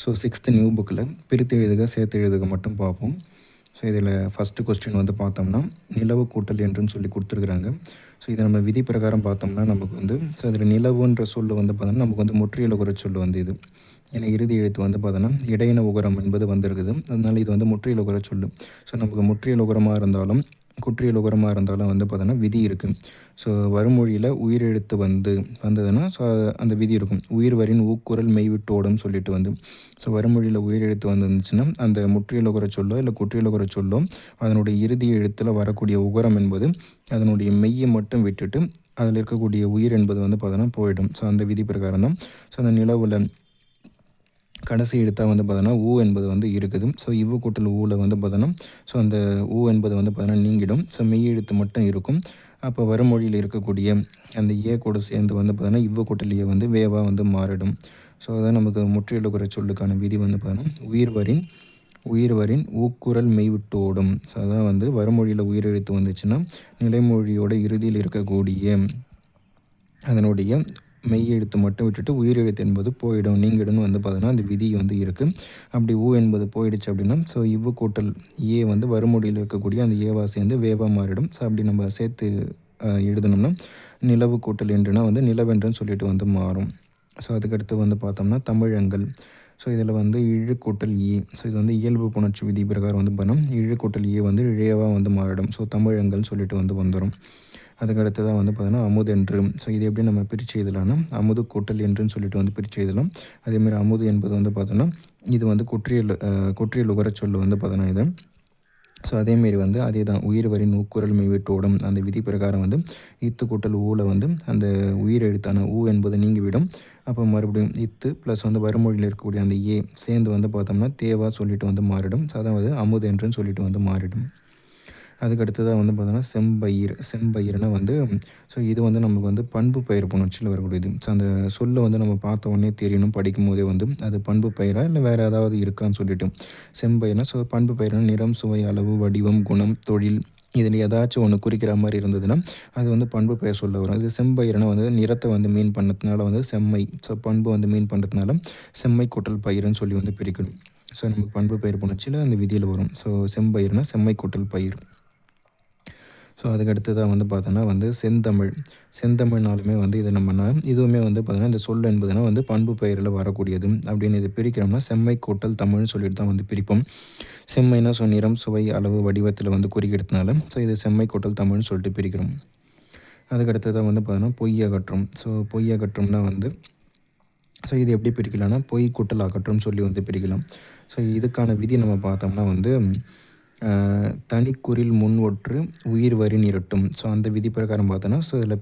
So 6th new புக்கில் பிரித்து எழுதுக சேர்த்து எழுதுக மட்டும் பார்ப்போம். ஸோ இதில் ஃபஸ்ட்டு கொஸ்டின் வந்து பார்த்தோம்னா நிலவு கூட்டல் என்றுன்னு சொல்லி கொடுத்துருக்குறாங்க. ஸோ இதை நம்ம விதி பிரகாரம் பார்த்தோம்னா நமக்கு வந்து ஸோ அதில் நிலவுன்ற சொல்லு வந்து பார்த்தோம்னா நமக்கு வந்து முற்றியல் உகர சொல்லு வந்து இது. ஏன்னா இறுதி எழுத்து வந்து பார்த்தோன்னா இடையின உகரம் என்பது வந்திருக்குது. அதனால் இது வந்து முற்றியல் உகர சொல்லு. ஸோ நமக்கு முற்றியல் உகரமாக இருந்தாலும் குற்றியல் உகரமாக இருந்தாலும் வந்து பார்த்தோன்னா விதி இருக்குது. ஸோ வருமொழியில் உயிரெழுத்து வந்ததுன்னா ஸோ அந்த விதி இருக்கும். உயிர் வரின் ஊக்குரல் மெய்விட்டு ஓடும்னு சொல்லிட்டு வந்து ஸோ வருமொழியில் உயிரெழுத்து வந்துருந்துச்சுன்னா அந்த முற்றியல் உகர சொல்லோ இல்லை குற்றியல் உகர சொல்லோ அதனுடைய இறுதி எழுத்தில் வரக்கூடிய உகரம் என்பது அதனுடைய மெய்யை மட்டும் விட்டுட்டு அதில் இருக்கக்கூடிய உயிர் என்பது வந்து பார்த்தோன்னா போயிடும். ஸோ அந்த விதி பிரகாரம் தான் ஸோ அந்த நிலவில் கடைசி எழுத்தாக வந்து பார்த்தோன்னா ஊ என்பது வந்து இருக்குது. ஸோ இவ்வு கூட்டல் ஊவில் வந்து பார்த்தோன்னா ஸோ அந்த ஊ என்பது வந்து பார்த்தோன்னா நீங்கிடும். ஸோ மெய் எழுத்து மட்டும் இருக்கும். அப்போ வருமொழியில் இருக்கக்கூடிய அந்த ஏ கூட சேர்ந்து வந்து பார்த்தோன்னா இவ்வு கூட்டல் ஏ வந்து வேவாக வந்து மாறிடும். ஸோ அதான் நமக்கு முற்றியலுகிற சொல்லுக்கான விதி வந்து பார்த்தோன்னா உயிர் வரின் ஊக்குரல் மெய்விட்டு ஓடும். ஸோ அதான் வந்து வருமொழியில் உயிரெழுத்து வந்துச்சுன்னா நிலைமொழியோட இறுதியில் இருக்கக்கூடிய அதனுடைய மெய் எழுத்து மட்டும் விட்டுட்டு உயிரெழுத்து என்பது போயிடும், நீங்கிடும்னு வந்து பார்த்தோன்னா அந்த விதி வந்து இருக்குது. அப்படி ஊ என்பது போயிடுச்சு அப்படின்னா ஸோ இவ்வு கூட்டல் ஏ வந்து வருமொழியில் இருக்கக்கூடிய அந்த ஏவா சேர்ந்து வேவாக மாறிடும். ஸோ அப்படி நம்ம சேர்த்து எழுதணும்னா நிலவு கூட்டல் என்றுனா வந்து நிலவென்றுன்னு சொல்லிட்டு வந்து மாறும். ஸோ அதுக்கடுத்து வந்து பார்த்தோம்னா தமிழங்கள். ஸோ இதில் வந்து இழு கூட்டல் ஏ. ஸோ இது வந்து இயல்பு புணர்ச்சி விதி பிரகாரம் வந்து பண்ணோம். இழு கூட்டல் ஏ வந்து இழையவாக வந்து மாறிடும். ஸோ தமிழங்கள் சொல்லிட்டு வந்து வந்துடும். அதுக்கு அடுத்ததாக வந்து பார்த்தோன்னா அமுதென்று. ஸோ இது எப்படி நம்ம பிரித்து எழுதலாம்னா அமுது கூட்டல் என்றுன்னு சொல்லிட்டு வந்து பிரித்து எழுதலாம். அதேமாதிரி அமுது என்பது வந்து பார்த்தோன்னா இது வந்து குற்றியல் உகர சொல்லு வந்து பார்த்தோன்னா இது. ஸோ அதேமாரி வந்து அதே தான் உயிர் வரின் ஊக்குரல் மெய்விட்டு ஓடும் அந்த விதி பிரகாரம் வந்து இத்து கூட்டல் ஊவில் வந்து அந்த உயிர் எழுத்தான ஊ என்பது நீங்கிவிடும். அப்போ மறுபடியும் இத்து ப்ளஸ் வந்து வருமொழியில் இருக்கக்கூடிய அந்த ஏ சேர்ந்து வந்து பார்த்தோம்னா தேவா சொல்லிட்டு வந்து மாறிடும். ஸோ அதாவது அமுது என்றுன்னு சொல்லிட்டு வந்து மாறிடும். அதுக்கு அடுத்ததாக வந்து பார்த்தோன்னா செம்பயிர்னா வந்து ஸோ இது வந்து நமக்கு வந்து பண்பு பெயர் புணர்ச்சியில் வரக்கூடியது. ஸோ அந்த சொல்லை வந்து நம்ம பார்த்த உடனே தெரியணும் படிக்கும் போதே வந்து அது பண்பு பெயரா இல்லை வேறு ஏதாவது இருக்கான்னு சொல்லிட்டு. செம்பயிர்னா ஸோ பண்பு பெயர்னா நிறம், சுவை, அளவு, வடிவம், குணம், தொழில் இதில் ஏதாச்சும் ஒன்று குறிக்கிற மாதிரி இருந்ததுன்னா அது வந்து பண்பு பெயர் சொல்ல வரும். இது செம்பயிர்னா வந்து நிறத்தை வந்து மீன் பண்ணதுனால வந்து செம்மை. ஸோ பண்பு வந்து மீன் பண்ணுறதுனால செம்மை கூட்டல் பயிருன்னு சொல்லி வந்து பிரிக்கணும். ஸோ நமக்கு பண்பு பெயர் புணர்ச்சியில் அந்த விதியில் வரும். ஸோ செம்பயிர்னா செம்மை கூட்டல் பயிர். ஸோ அதுக்கு அடுத்ததாக வந்து பார்த்தோன்னா வந்து செந்தமிழ்னாலுமே வந்து இதை இதுவுமே வந்து பார்த்தோன்னா இந்த சொல் என்பதுனா வந்து பண்பு பெயரில் வரக்கூடியது அப்படின்னு இதை பிரிக்கிறோம்னா செம்மை கூட்டல் தமிழ்னு சொல்லிட்டு தான் வந்து பிரிப்போம். செம்மைனா ஸோ நிறம், சுவை, அளவு, வடிவத்தில் வந்து குறிக்கிறதுனால ஸோ இது செம்மை கூட்டல் தமிழ்னு சொல்லிட்டு பிரிக்கிறோம். அதுக்கு அடுத்ததாக வந்து பார்த்தோன்னா பொய் அகற்றும். ஸோ பொய் அகற்றும்னா வந்து ஸோ இது எப்படி பிரிக்கலாம்னா பொய் கூட்டல் அகற்றும் சொல்லி வந்து பிரிக்கலாம். ஸோ இதுக்கான விதி நம்ம பார்த்தோம்னா வந்து தனிக்குறில் முன் ஒற்று உயிர் வரி நிரட்டும். ஸோ அந்த விதி பிரகாரம் பார்த்தோன்னா ஸோ இதில்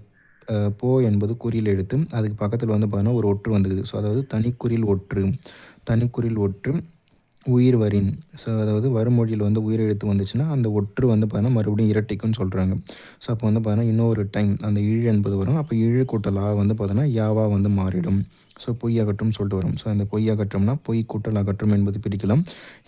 போ என்பது குறியில் எழுத்து அதுக்கு பக்கத்தில் வந்து பார்த்தோன்னா ஒரு ஒற்று வந்துக்குது. ஸோ அதாவது தனிக்குறில் ஒற்று உயிர் வரின். ஸோ அதாவது வருமொழியில் வந்து உயிர் எழுத்து வந்துச்சுன்னா அந்த ஒற்று வந்து பார்த்தோன்னா மறுபடியும் இரட்டிக்குன்னு சொல்கிறாங்க. ஸோ அப்போ வந்து பார்த்தோன்னா இன்னொரு டைம் அந்த இழு என்பது வரும். அப்போ இழு கூட்டல் ஆ வந்து பார்த்தோன்னா யாவா வந்து மாறிடும். ஸோ பொய் அகற்றும் சொல்லிட்டு வரும். ஸோ அந்த பொய் அகற்றம்னா பொய் கூட்டல் அகற்றும் என்பது பிரிக்கலாம்.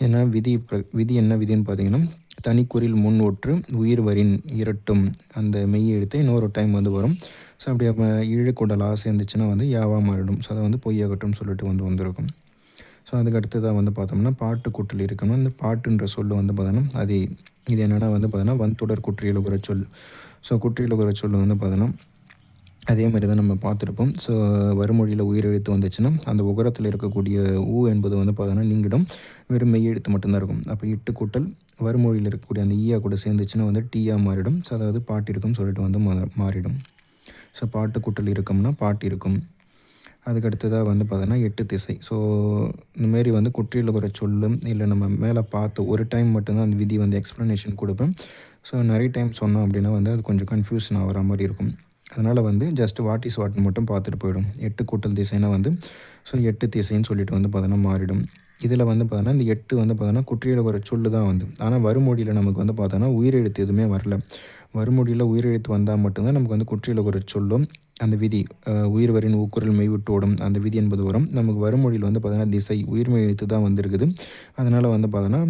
ஏன்னா விதி என்ன விதின்னு பார்த்தீங்கன்னா தனிக்குறில் முன் ஒற்று உயிர் வரின் இரட்டும் அந்த மெய் எழுத்து இன்னொரு டைம் வந்து வரும். ஸோ அப்படி அப்போ இழு கூட்டல் ஆ சேர்ந்துச்சுன்னா வந்து யாவா மாறிடும். ஸோ அதை வந்து பொய் அகற்றும் சொல்லிட்டு வந்து வந்திருக்கும். ஸோ அதுக்கு அடுத்ததாக வந்து பார்த்தோம்னா பாட்டு கூட்டல் இருக்கணும். அந்த பாட்டுன்ற சொல்லு வந்து பார்த்தோன்னா இது என்னென்னா வந்து பார்த்தோன்னா வன்தொடர் குற்றியலுகிற சொல். ஸோ குற்றியலுகிற சொல் வந்து பார்த்தோன்னா அதே மாதிரி தான் நம்ம பார்த்துருப்போம். ஸோ வருமொழியில் உயிரெழுத்து வந்துச்சுன்னா அந்த உகரத்தில் இருக்கக்கூடிய ஊ என்பது வந்து பார்த்தோன்னா நீங்கிடும். வெறும் மெய் எழுத்து மட்டும்தான் இருக்கும். அப்போ இட்டு கூட்டல் வருமொழியில் இருக்கக்கூடிய அந்த ஈயா கூட சேர்ந்துச்சுன்னா வந்து டீயா மாறிடும். ஸோ அதாவது பாட்டு இருக்கும்னு சொல்லிட்டு வந்து மாறிடும். ஸோ பாட்டு கூட்டல் இருக்கும்னா பாட்டு இருக்கும். அதுக்கு அடுத்ததாக வந்து பார்த்தோன்னா எட்டு திசை. ஸோ இந்தமாரி வந்து குற்றியலுகிற சொல்லும் இல்லை நம்ம மேலே பார்த்து ஒரு டைம் மட்டும்தான் அந்த விதி வந்து எக்ஸ்ப்ளனேஷன் கொடுப்பேன். ஸோ நிறைய டைம் சொன்னோம் அப்படின்னா வந்து அது கொஞ்சம் கன்ஃபியூஷன் ஆகிற மாதிரி இருக்கும். அதனால் வந்து ஜஸ்ட் வாட் இஸ் வாட்னு மட்டும் பார்த்துட்டு போயிடும். எட்டு கூட்டல் திசைனா வந்து ஸோ எட்டு திசைன்னு சொல்லிட்டு வந்து பார்த்தோன்னா மாறிடும். இதில் வந்து பார்த்தோன்னா இந்த எட்டு வந்து பார்த்தோன்னா குற்றியலுகிற சொல்லு தான் வந்து. ஆனால் வருமொழியில் நமக்கு வந்து பார்த்தோன்னா உயிரெழுத்து எதுவுமே வரல. வருமொழியில் உயிரெழுத்து வந்தால் மட்டும்தான் நமக்கு வந்து குற்றியலுகிற சொல்லும் அந்த விதி உயிர் வரின் ஊக்குரல் மெய்விட்டு ஓடும் அந்த விதி என்பது வரும். நமக்கு வருமொழியில் வந்து பார்த்தோன்னா திசை உயிர்மெய் எழுத்து தான் வந்திருக்குது. அதனால் வந்து பார்த்தோன்னா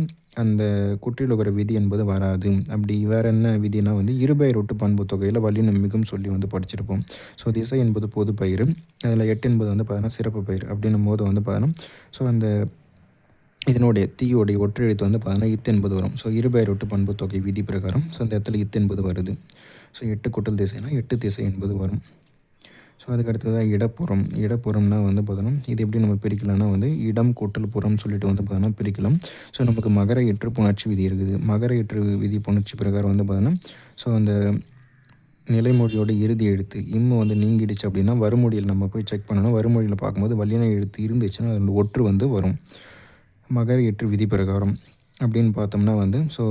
அந்த குற்றியலுகிற விதி என்பது வராது. அப்படி வேறு என்ன விதினா வந்து இருபெயர் ஒட்டு பண்பு தொகையில் வல்லினம் மிகும் சொல்லி வந்து படிச்சிருப்போம். ஸோ திசை என்பது பொது பயிர். அதில் எட்டு என்பது வந்து பார்த்தோன்னா சிறப்பு பயிர் அப்படின்னும் போது வந்து பார்த்தோன்னா ஸோ அந்த இதனுடைய தீயோடைய ஒற்றை எழுத்து வந்து பார்த்தீங்கன்னா இத் என்பது வரும். ஸோ இருபெயரொட்டு பண்புத்தொகை விதி பிரகாரம் ஸோ இந்த இடத்துல இத் என்பது வருது. ஸோ 8 கூட்டல் திசைனா 8 திசை என்பது வரும். ஸோ அதுக்கு அடுத்ததாக இடப்புறம். இடப்புறம்னா வந்து பார்த்தோன்னா இது எப்படி நம்ம பிரிக்கலாம்னா வந்து இடம் கூட்டல் புறம் சொல்லிட்டு வந்து பார்த்தோன்னா பிரிக்கலாம். ஸோ நமக்கு மகர எற்று புணர்ச்சி விதி இருக்குது. மகர எற்று விதி புணர்ச்சி பிரகாரம் வந்து பார்த்தோன்னா ஸோ அந்த நிலைமொழியோட இறுதி எழுத்து இம்மு வந்து நீங்கிடுச்சு அப்படின்னா வறுமொழியில் நம்ம போய் செக் பண்ணணும். வறுமொழியில் பார்க்கும்போது வல்லின எழுத்து இருந்துச்சுன்னா அதோட ஒற்று வந்து வரும். மகர எற்று விதி பிரகாரம் அப்படின்னு பார்த்தோம்னா வந்து ஸோ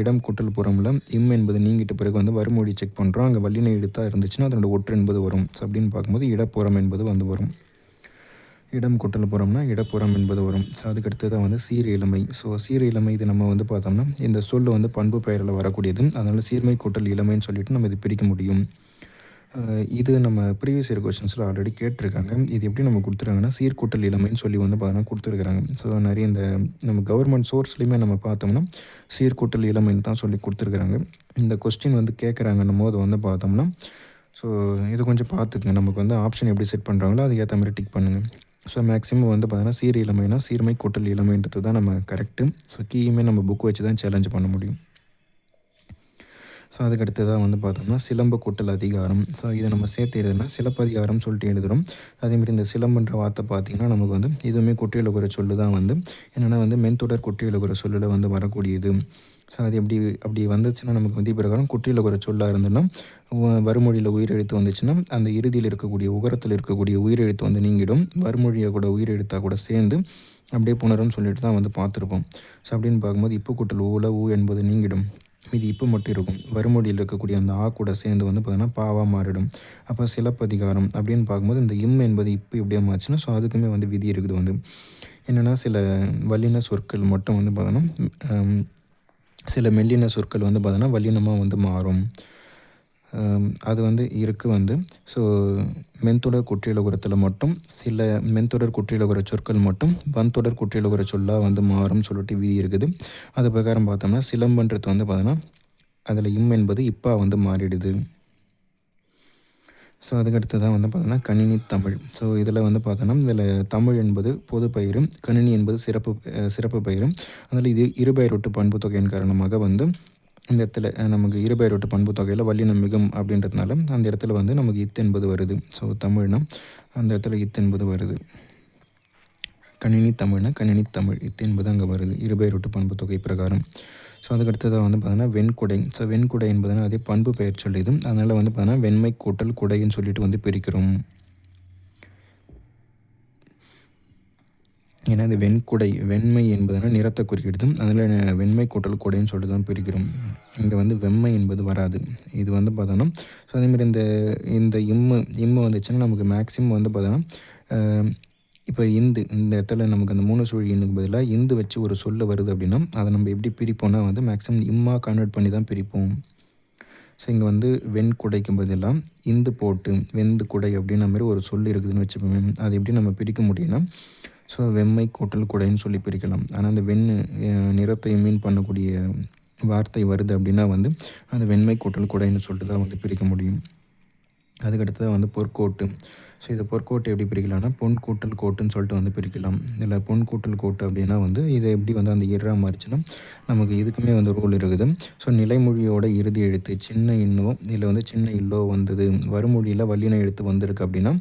இடம் கூட்டல் புறம்ல இம் என்பது நீங்கிட்ட பிறகு வந்து வறுமொழி செக் பண்ணுறோம். அங்கே வல்லின எழுத்தாக இருந்துச்சுன்னா அதனோட ஒற்று என்பது வரும். ஸோ அப்படின்னு பார்க்கும்போது இடப்புறம் என்பது வந்து வரும். இடம் கூட்டல் புறம்னா இடப்புறம் என்பது வரும். ஸோ அதுக்கடுத்து தான் வந்து சீர் இளமை. ஸோ சீர் இளமை இது நம்ம வந்து பார்த்தோம்னா இந்த சொல் வந்து பண்பு பெயரில் வரக்கூடியது. அதனால் சீர்மை கூட்டல் இளமைன்னு சொல்லிட்டு நம்ம இது பிரிக்க முடியும். இது நம்ம ப்ரீவியஸ் இயர் கொஸ்டின்ஸில் ஆல்ரெடி கேட்டிருக்காங்க. இது எப்படி நம்ம கொடுத்துருக்காங்கன்னா சீர்கூட்டல் இளமைன்னு சொல்லி வந்து பார்த்தோன்னா கொடுத்துருக்குறாங்க. ஸோ நிறைய இந்த நம்ம கவர்மெண்ட் சோர்ஸ்லேயுமே நம்ம பார்த்தோம்னா சீர்கூட்டல் இளமைன்னு தான் சொல்லி கொடுத்துருக்குறாங்க. இந்த கொஸ்டின் வந்து கேட்குறாங்கன்னும் போது வந்து பார்த்தோம்னா ஸோ இது கொஞ்சம் பார்த்துக்குங்க. நமக்கு வந்து ஆப்ஷன் எப்படி செட் பண்ணுறாங்களோ அதுக்கு ஏற்ற மாதிரி டிக் பண்ணுங்கள். ஸோ மேக்ஸிமம் வந்து பார்த்தோன்னா சீர் இளமைனா சீர்மை கூட்டல் இளமைன்றது தான் நம்ம கரெக்டு. ஸோ கீயுமே நம்ம புக் வச்சு தான் சேலஞ்ச் பண்ண முடியும். ஸோ அதுக்கடுத்து தான் வந்து பார்த்தோம்னா சிலம்பு கூட்டல் அதிகாரம். ஸோ இதை நம்ம சேர்த்து எழுதுனா சிலப்பதிகாரம் சொல்லிட்டு எழுதுகிறோம். அதேமாதிரி இந்த சிலம்புன்ற வார்த்தை பார்த்திங்கன்னா நமக்கு வந்து இதுவுமே குற்றியலுகுற சொல்லு தான் வந்து என்னென்னா வந்து மென்தொடர் குற்றியலுகுற சொல்லில் வந்து வரக்கூடியது. ஸோ அது அப்படி வந்துச்சுன்னா நமக்கு விதி பிரகாரம் குற்றியலுகுற சொல்லாக இருந்ததுன்னா வறுமொழியில் உயிரெழுத்து வந்துச்சுன்னா அந்த இறுதியில் இருக்கக்கூடிய உகரத்தில் இருக்கக்கூடிய உயிரெழுத்து வந்து நீங்கிடும். வறுமொழியை கூட உயிரெழுத்தாக கூட சேர்ந்து அப்படியே புணரும்னு சொல்லிட்டு தான் வந்து பார்த்துருப்போம். ஸோ அப்படின்னு பார்க்கும்போது இப்போ கூட்டல் ஊல ஊ என்பது நீங்கிடும். மீதி இப்போ மட்டும் இருக்கும். வறுமொழியில் இருக்கக்கூடிய அந்த ஆ கூட சேர்ந்து வந்து பார்த்தீங்கன்னா பாவாக மாறிடும். அப்போ சிலப்பதிகாரம் அப்படின்னு பார்க்கும்போது இந்த இம் என்பது இப்போ எப்படியா மாச்சுன்னா ஸோ அதுக்குமே வந்து விதி இருக்குது வந்து என்னென்னா சில வல்லின சொற்கள் மட்டும் வந்து பார்த்தோன்னா சில மெல்லின சொற்கள் வந்து பார்த்தோன்னா வல்லினமாக வந்து மாறும். அது வந்து இருக்குது வந்து ஸோ மென்தொடர் குற்றியலுகுரத்தில் மட்டும் சில மென்தொடர் குற்றியலுகுற சொற்கள் மட்டும் வன்தொடர் குற்றியலுகுற சொல்லாக வந்து மாறும்னு சொல்லிட்டு விதி இருக்குது. அது பிரகாரம் பார்த்தோம்னா சிலம்பன்றது வந்து பார்த்தோன்னா அதில் இம் என்பது இப்போ வந்து மாறிடுது. ஸோ அதுக்கடுத்து தான் வந்து பார்த்தோன்னா கணினி தமிழ். ஸோ இதில் வந்து பார்த்தோன்னா இதில் தமிழ் என்பது பொது பெயர், கணினி என்பது சிறப்பு பெயர். அதில் இது இருபெயரொட்டு பண்பு தொகையின் காரணமாக வந்து இந்த இடத்துல நமக்கு இருபெயரொட்டு பண்பு தொகையில் வல்லினம் மிகும் அப்படின்றதுனால அந்த இடத்துல வந்து நமக்கு இத் என்பது வருது. ஸோ தமிழ்னா அந்த இடத்துல இத் என்பது வருது. கணினி தமிழ்னா கணினி தமிழ் இத் என்பது அங்கே வருது இருபெயரொட்டு பண்பு தொகை பிரகாரம். ஸோ அதுக்கடுத்ததாக வந்து பார்த்தோன்னா வெண்குடை. ஸோ வெண்குடை என்பதுனா அதே பண்பு பெயர் சொல்லிது. அதனால் வந்து பார்த்தோன்னா வெண்மை கூட்டல் குடைன்னு சொல்லிட்டு வந்து பிரிக்கிறோம். ஏன்னா இது வெண்குடை வெண்மை என்பதுனா நிறத்தை குறிக்கிடுது. அதில் வெண்மை கூட்டல் குடைன்னு சொல்லிட்டு தான் பிரிக்கிறோம். இங்கே வந்து வெம்மை என்பது வராது. இது வந்து பார்த்தோன்னா ஸோ அதேமாதிரி இந்த இம்மு வந்துச்சுன்னா நமக்கு மேக்ஸிமம் வந்து பார்த்தோன்னா இப்போ இந்த இடத்துல நமக்கு அந்த 3 சுழி எண்ணுக்கு பதிலாக இந்து வச்சு ஒரு சொல்ல வருது அப்படின்னா அதை நம்ம எப்படி பிரிப்போம்னா வந்து மேக்ஸிமம் இம்மா கன்வெர்ட் பண்ணி தான் பிரிப்போம். ஸோ இங்கே வந்து வெண்குடைக்கு பதிலாக இந்து போட்டு வெந்து குடை அப்படின்ற மாதிரி ஒரு சொல் இருக்குதுன்னு வச்சுப்போமே. அது எப்படி நம்ம பிரிக்க முடியும்னா ஸோ வெம்மை கூட்டல் குடைன்னு சொல்லி பிரிக்கலாம். ஆனால் அந்த நிறத்தை மீன் பண்ணக்கூடிய வார்த்தை வருது அப்படின்னா வந்து அந்த வெண்மை கூட்டல் குடைன்னு சொல்லிட்டு தான் வந்து பிரிக்க முடியும். அதுக்கடுத்து வந்து பொற்கோட்டு. ஸோ இதை பொற்கோட்டு எப்படி பிரிக்கலாம்னா பொன் கூட்டல் கோட்டுன்னு சொல்லிட்டு வந்து பிரிக்கலாம். இதில் பொன் கூட்டல் கோட்டு அப்படின்னா வந்து இதை எப்படி வந்து அந்த இறா மாறிச்சுன்னா நமக்கு இதுக்குமே வந்து ரூல் இருக்குது. ஸோ நிலைமொழியோட இறுதி எழுத்து சின்ன இன்னோ இதில் வந்து சின்ன இல்லோ வந்தது வறுமொழியில் வல்லின எழுத்து வந்திருக்கு அப்படின்னா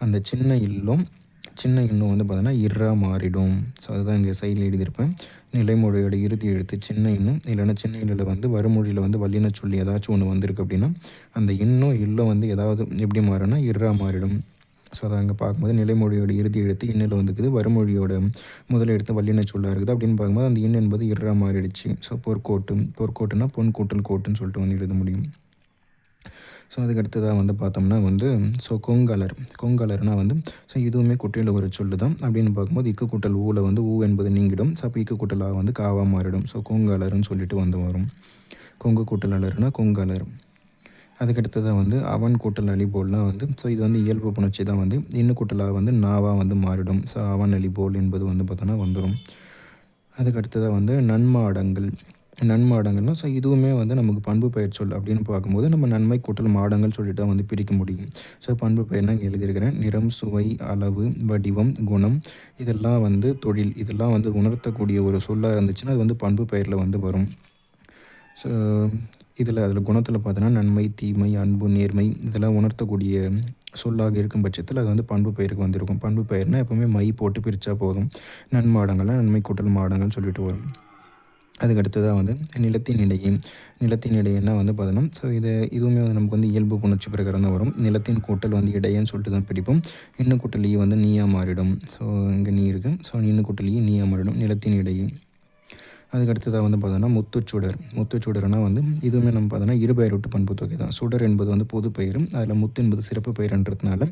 அந்த சின்ன இன்னும் வந்து பார்த்தோன்னா இறா மாறிடும். ஸோ அதுதான் இங்கே சைடில் எழுதியிருப்பேன். நிலைமொழியோட இறுதி எழுத்து சின்ன இன்னும் இல்லைன்னா சின்ன இல்லில் வந்து வறுமொழியில் வந்து வல்லின சொல்லி ஏதாச்சும் ஒன்று வந்திருக்கு அப்படின்னா அந்த இல்லோ வந்து ஏதாவது எப்படி மாறும்னா இறா மாறிடும். ஸோ அதை அங்கே பார்க்கும்போது நிலைமொழியோட இறுதி எழுத்து இன்னில் வந்துக்குது வறுமொழியோட முதல் எழுத்து வல்லின சொல்லாக இருக்குது அப்படின்னு பார்க்கும்போது அந்த இன் என்பது இறா மாறிடுச்சு. ஸோ பொற்கோட்டுனா பொன் கூட்டல் கோட்டுன்னு சொல்லிட்டு வந்து எழுத முடியும். ஸோ அதுக்கு அடுத்ததாக வந்து பார்த்தோம்னா வந்து ஸோ கொங்கலர்னால் வந்து ஸோ இதுவுமே குற்றியல் ஒரு சொல்லு தான். அப்படின்னு பார்க்கும்போது இக்கு கூட்டல் ஊவில் வந்து ஊ என்பது நீங்கிடும். ஸோ அப்போ இக்கு கூட்டல் ஆ வந்து காவாக மாறிடும். ஸோ கொங்கலர்னு சொல்லிட்டு வந்து வரும். கொங்கு கூட்டல் அலர்னா கொங்கலர். அதுக்கடுத்ததாக வந்து அவன் கூட்டல் அலிபோல்னால் வந்து ஸோ இது வந்து இயல்பு புணர்ச்சி தான் வந்து இன்னும் கூட்டலாக வந்து நாவாக வந்து மாறிடும். ஸோ அவன் அலிபோல் என்பது வந்து பார்த்தோன்னா வந்துடும். அதுக்கடுத்ததாக வந்து நன்மாடங்கள். நன்மாடங்கள்லாம். ஸோ இதுவுமே வந்து நமக்கு பண்பு பெயர் சொல் அப்படின்னு பார்க்கும்போது நம்ம நன்மை கூட்டல் மாடங்கள் சொல்லிட்டு தான் வந்து பிரிக்க முடியும். ஸோ பண்பு பெயர்னா இங்க எழுதியிருக்கிறேன். நிறம், சுவை, அளவு, வடிவம், குணம் இதெல்லாம் வந்து தொழில். இதெல்லாம் வந்து உணர்த்தக்கூடிய ஒரு சொல்லா இருந்துச்சுன்னா, அது வந்து பண்பு பெயர்ல வந்து வரும். ஸோ அதில் குணத்தில பார்த்தோன்னா, நன்மை, தீமை, அன்பு, நேர்மை இதெல்லாம் உணர்த்தக்கூடிய சொல்லாக இருக்கும் பட்சத்தில அது வந்து பண்பு பெயருக்கு வந்திருக்கும். பண்பு பெயர்னா எப்பவுமே மை போட்டு பிரிச்சா போதும். நன்மாடங்கள்னா நன்மை கூட்டல் மாடங்கள்னு சொல்லிட்டு வரும். அதுக்கு அடுத்ததா வந்து நிலத்தின் இடையே. நிலத்தின் இடையேன்னா வந்து பார்த்தோன்னா, ஸோ இதுவுமே வந்து நமக்கு வந்து இயல்பு புணர்ச்சி பிரகாரம் தான் வரும். நிலத்தின் கூட்டல் வந்து இடையேன்னு சொல்லிட்டு தான் பிரிப்போம். இன்னும் கூட்டல் ஈ வந்து நீயா மாறிடும். ஸோ இங்க நீ இருக்கு. ஸோ இன்னும் கூட்டல் ஈ நீயா மாறிடும். நிலத்தின் இடையே. அதுக்கு அடுத்ததா வந்து பார்த்தோன்னா, முத்துச்சுடர். முத்துச்சுடர்னா வந்து இதுவுமே நம்ம பார்த்தோன்னா, இருபெயரொட்டு பண்புத்தொகை தான். சுடர் என்பது வந்து பொது பெயர். அதில முத்து என்பது சிறப்பு பெயர்ன்றதுனால,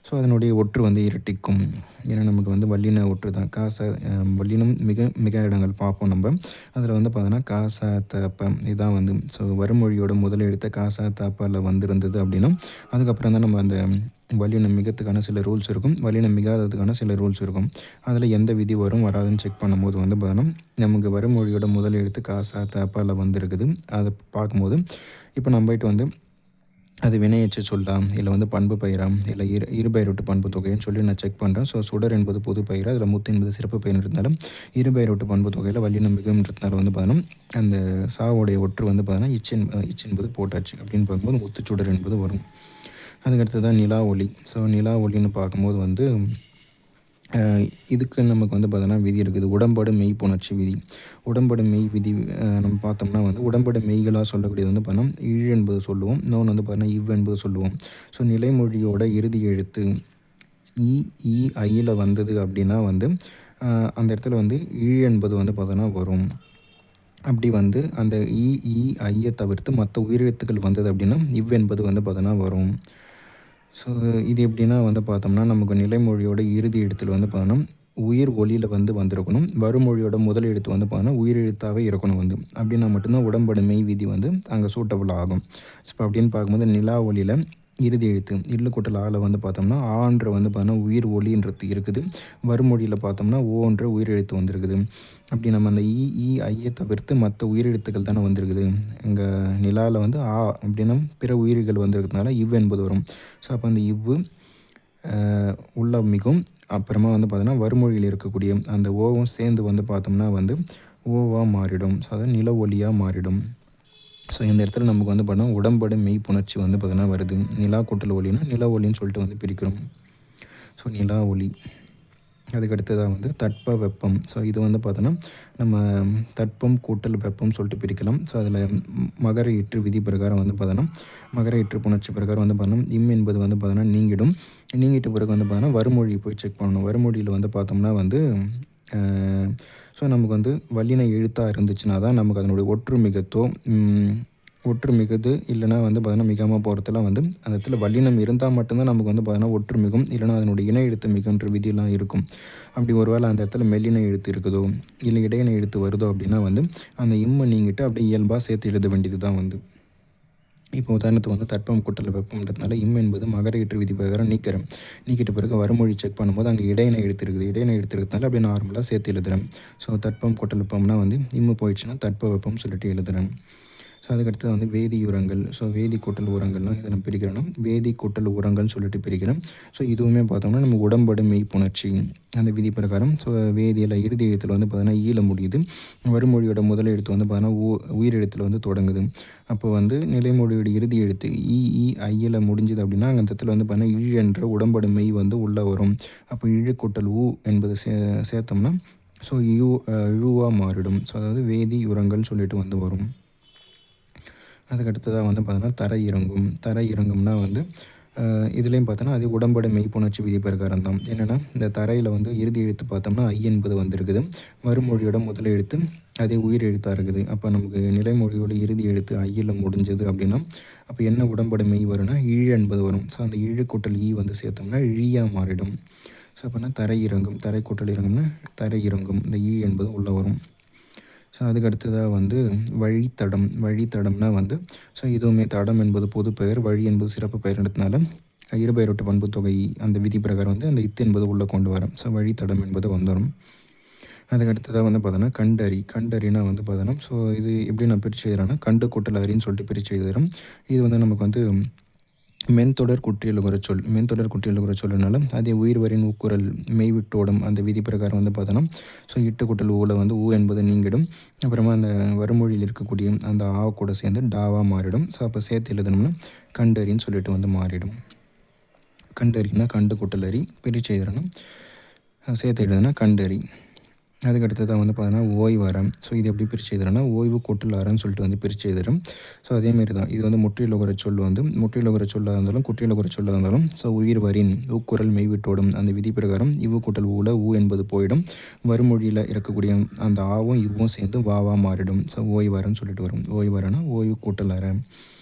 ஸோ அதனுடைய ஒற்று வந்து இரட்டிக்கும். ஏன்னா நமக்கு வந்து வல்லின ஒற்று தான். வல்லினம் மிக மிக இடங்கள் பார்ப்போம் நம்ம. அதில் வந்து பார்த்தோன்னா, க, ச, த, ப இதான் வந்து ஸோ வறுமொழியோட முதல் எழுத்து க, ச, த, பல வந்திருந்தது அப்படின்னா, அதுக்கப்புறம் தான் நம்ம அந்த வல்லினம் மிகத்துக்கான சில ரூல்ஸ் இருக்கும். வல்லினம் மிகாததுக்கான சில ரூல்ஸ் இருக்கும். அதில எந்த விதி வரும் வராதுன்னு செக் பண்ணும்போது வந்து பார்த்தோன்னா, நமக்கு வறுமொழியோட முதல் எழுத்து க, ச, த, பல வந்திருக்குது. அத பார்க்கும்போது, இப்போ நம்ம போயிட்டு வந்து அது வினையெச்ச சொல்லா, இல்ல வந்து பண்பு பெயரா, இல்ல இருபெயரொட்டு பண்பு தொகைன்னு சொல்லி நான் செக் பண்ணுறேன். ஸோ சுடர் என்பது பொது பெயர், அதில் முத்து என்பது சிறப்பு பெயர்ன்றதுனால, இருபெயரொட்டு பண்பு தொகையில வல்லினம் மிகும்ன்றதுனால வந்து பார்த்தோன்னா, அந்த சாவுடைய ஒற்று வந்து பார்த்தோன்னா, இச் என்பது போட்டாச்சு. அப்படின்னு பார்க்கும்போது முத்துச்சுடர் என்பது வரும். அதுக்கு அடுத்ததான் நிலா ஒளி. ஸோ நிலா ஒளின்னு பார்க்கும்போது வந்து இதுக்கு நமக்கு வந்து பார்த்தோன்னா விதி இருக்குது. உடம்படு மெய் புணர்ச்சி விதி. உடம்படு மெய் விதி நம்ம பார்த்தோம்னா வந்து உடம்படு மெய்களா சொல்லக்கூடியது வந்து பார்த்தோன்னா, இழ் என்பது சொல்லுவோம். இன்னொன்று வந்து பார்த்தோன்னா, இவ் என்பது சொல்லுவோம். ஸோ நிலைமொழியோட இறுதி எழுத்து இ, ஈ, ஐயில வந்தது அப்படின்னா வந்து அந்த இடத்துல வந்து இழ் என்பது வந்து பார்த்தோன்னா வரும். அப்படி வந்து அந்த இ, ஈ, ஐய தவிர்த்து மற்ற உயிரெழுத்துக்கள் வந்தது அப்படின்னா, இவ் என்பது வந்து பார்த்தோன்னா வரும். ஸோ இது எப்படின்னா வந்து பார்த்தோம்னா, நமக்கு நிலைமொழியோட இறுதி எழுத்துல வந்து பார்த்தோன்னா, உயிர் ஒலியில வந்து வந்திருக்கணும். வறுமொழியோட முதல் எழுத்து வந்து பார்த்தோன்னா, உயிரெழுத்தாவே இருக்கணும் வந்து. அப்படின்னா மட்டும்தான் உடம்படு மெய் விதி வந்து அங்கே சூட்டபுள் ஆகும். ஸோ இப்போ அப்படின்னு பார்க்கும்போது நிலா ஒலியில இறுதி எழுத்து இல்லு கூட்டல் ஆல வந்து பார்த்தோம்னா, ஆன்ற வந்து பார்த்தோன்னா உயிர் ஒலின்றது இருக்குது. வறுமொழியில பார்த்தோம்னா, ஓன்ற உயிரெழுத்து வந்திருக்குது. அப்படி நம்ம அந்த இ, ஈ, ஐய தவிர்த்து மற்ற உயிரெழுத்துக்கள் தானே வந்திருக்குது. இங்க நிலால வந்து ஆ அப்படின்னா பிற உயிர்கள் வந்திருக்கிறதுனால இவ் என்பது வரும். ஸோ அப்போ அந்த இவ்வு உள்ள மிகும். அப்புறமா வந்து பார்த்தோன்னா, வறுமொழியில் இருக்கக்கூடிய அந்த ஓவும் சேர்ந்து வந்து பார்த்தோம்னா வந்து ஓவா மாறிடும். ஸோ அதாவது நில ஒலியா மாறிடும். ஸோ இந்த இடத்துல நமக்கு வந்து பார்த்தோன்னா, உடம்படு மெய் புணர்ச்சி வந்து பார்த்தோன்னா வருது. நிலா கூட்டல் ஒலின்னா, நில ஒலின்னு சொல்லிட்டு வந்து பிரிக்கிறோம். ஸோ நிலா ஒலி. அதுக்கு அடுத்ததா வந்து தட்ப வெப்பம். ஸோ இது வந்து பார்த்தோன்னா, நம்ம தட்பம் கூட்டல் வெப்பம் சொல்லிட்டு பிரிக்கலாம். ஸோ அதில் மகர ஈற்று விதி பிரகாரம் வந்து பார்த்தோன்னா, மகர ஈற்று புணர்ச்சி பிரகாரம் வந்து பார்த்தோன்னா, இம் என்பது வந்து பார்த்தோன்னா நீங்கிடும். நீங்கிட்ட பிறகு வந்து பார்த்தோன்னா, வறுமொழி போய் செக் பண்ணணும். வறுமொழியில வந்து பார்த்தோம்னா வந்து அ ஸோ நமக்கு வந்து வல்லின எழுத்தா இருந்துச்சுன்னா தான் நமக்கு அதனுடைய ஒற்று மிகத்தோ ஒற்று மிகுது இல்லைனா வந்து பார்த்தோன்னா மிகாமல் போகிறதுலாம் வந்து அந்த இடத்துல வல்லினம் இருந்தால் மட்டும்தான் நமக்கு வந்து பார்த்தோன்னா ஒற்று மிகும். இல்லைனா அதனுடைய இணை எழுத்து மிகுன்ற விதியெல்லாம் இருக்கும். அப்படி ஒரு வேளை அந்த இடத்துல மெல்லின எழுத்து இருக்குதோ, இல்லை இடையின எழுத்து வருதோ அப்படின்னா வந்து அந்த இம்மை நீங்கிட்டு அப்படியே இயல்பாக சேர்த்து எழுத வேண்டியது தான் வந்து. இப்போ உதாரணத்துக்கு வந்து தட்பம் கூட்டல் வெப்பம்ன்றதுனால இம் என்பது மகர ஈற்று விதி பிரகாரம் நீக்கிறேன். நீக்கிட்ட பிறகு வறுமொழி செக் பண்ணும்போது அங்கே இடையினை எழுத்து இருக்குது. இடையினை எழுத்து இருக்கிறதுனால அப்படியே நார்மலாக சேர்த்து எழுதுறேன். ஸோ தட்பம் கூட்டல் வெப்பம்னா வந்து இம்மு போயிடுச்சுன்னா தட்ப வெப்பம் சொல்லிட்டு எழுதுறேன். ஸோ அதுக்கடுத்து வந்து வேதி உரங்கள். ஸோ வேதி கூட்டல் உரங்கள்லாம் இதை நான் பிரிக்கிறேன்னா, வேதி கூட்டல் உரங்கள்னு சொல்லிட்டு பிரிக்கிறேன். ஸோ இதுவுமே பார்த்தோம்னா நம்ம உடம்படு மெய் புணர்ச்சி அந்த விதி பிரகாரம். ஸோ வேதியில இறுதி எழுத்துல வந்து பார்த்தோன்னா ஈல முடியுது. வறுமொழியோட முதல் எழுத்து வந்து பார்த்தோன்னா உயிர் எழுத்துல வந்து தொடங்குது. அப்போ வந்து நிலைமொழியோட இறுதி எழுத்து இ, ஈ, ஐயில முடிஞ்சுது அப்படின்னா, அந்த இடத்துல வந்து பார்த்தோன்னா இழ் என்ற உடம்படு மெய் வந்து உள்ளே வரும். அப்போ இழு கூட்டல் ஊ என்பது சேர்த்தோம்னா, ஸோ இழுவா மாறிடும். ஸோ அதாவது வேதி உரங்கள்னு சொல்லிட்டு வந்து வரும். அதுக்கு அடுத்ததாக வந்து பார்த்தோன்னா தரை இறங்கும். தரை இறங்கும்னா வந்து இதுலேயும் பார்த்தோன்னா அது உடம்படு மெய்ப்புணர்ச்சி விதி பிரகாரம் தான். என்னென்னா இந்த தரையில் வந்து இறுதி எழுத்து பார்த்தோம்னா ஐ என்பது வந்திருக்குது. மறுமொழியோட முதல் எழுத்து அதே உயிர் எழுத்தாக இருக்குது. அப்போ நமக்கு நிலைமொழியோட இறுதி எழுத்து ஐயில் முடிஞ்சது அப்படின்னா, அப்போ என்ன உடம்படு மெய் வரும்னா இழ் என்பது வரும். ஸோ அந்த இழு கூட்டல் ஈ வந்து சேர்த்தோம்னா இழியாக மாறிடும். ஸோ அப்போனா தரை இறங்கும். தரை கூட்டல் இறங்கும்னா தரை இறங்கும். இந்த ஈ என்பது உள்ளே வரும். ஸோ அதுக்கு அடுத்ததாக வந்து வழித்தடம். வழித்தடம்னா வந்து ஸோ இதுவுமே தடம் என்பது பொது பெயர், வழி என்பது சிறப்பு பெயர்ன்றதுனால இருபெயரொட்டு பண்புத்தொகை அந்த விதி பிரகாரம் வந்து அந்த இத்து என்பது உள்ளே கொண்டு வரும். ஸோ வழித்தடம் என்பது வந்துடும். அதுக்கு அடுத்ததா வந்து பார்த்தோன்னா, கண்டறி. கண்டறினா வந்து பார்த்தோன்னா, ஸோ இது எப்படி நான் பிரிச்சு எழுதுறேன்னா, கண்டு கூட்டல் அரின்னு சொல்லிட்டு பிரிச்சு எழுதுறேன். இது வந்து நமக்கு வந்து மென்தொடர் குற்றியலுகர சொல். மென்தொடர் குற்றியலுகர சொல்லுனால, அதே உயிர்வரின் உட்குரல் மெய்விட்டோடும் அந்த விதி பிரகாரம் வந்து பார்த்தோன்னா, ஸோ இட்டு கூட்டல் ஊல வந்து ஊ என்பது நீங்கிடும். அப்புறமா அந்த வறுமொழியில் இருக்கக்கூடிய அந்த ஆ கூட சேர்ந்து டாவா மாறிடும். ஸோ அப்போ சேர்த்து எழுதணும்னா, கண்டறின்னு சொல்லிட்டு வந்து மாறிடும். கண்டறினா கண்டு கூட்டல் அரி. பிரிச்சு எழுதுறேன்னா, சேர்த்து எழுதுனா கண்டறி. அதுக்கு அடுத்ததாக வந்து பார்த்தோன்னா ஓய்வறம். ஸோ இது எப்படி பிரித்து எழுதுறேன்னா, ஓய்வு கூட்டல் அறன்னு சொல்லிட்டு வந்து பிரித்து எழுதுறேன். ஸோ அதேமாரி தான் இது வந்து முற்றிலுகர சொல் வந்து முற்றிலுகர சொல்லாக இருந்தாலும் குற்றியலுகர சொல்லாக இருந்தாலும் ஸோ உயிர் வரின் ஊக்குரல் மெய்விட்டோடும் அந்த விதி பிரகாரம் இவ்வு கூட்டல் ஊல ஊ என்பது போயிடும். வறுமொழியில் இருக்கக்கூடிய அந்த ஆவும் இவ்வும் சேர்ந்து வாவா மாறிடும். ஸோ ஓய்வரன்னு சொல்லிட்டு வரும். ஓய்வரனா ஓய்வு கூட்டல் அற.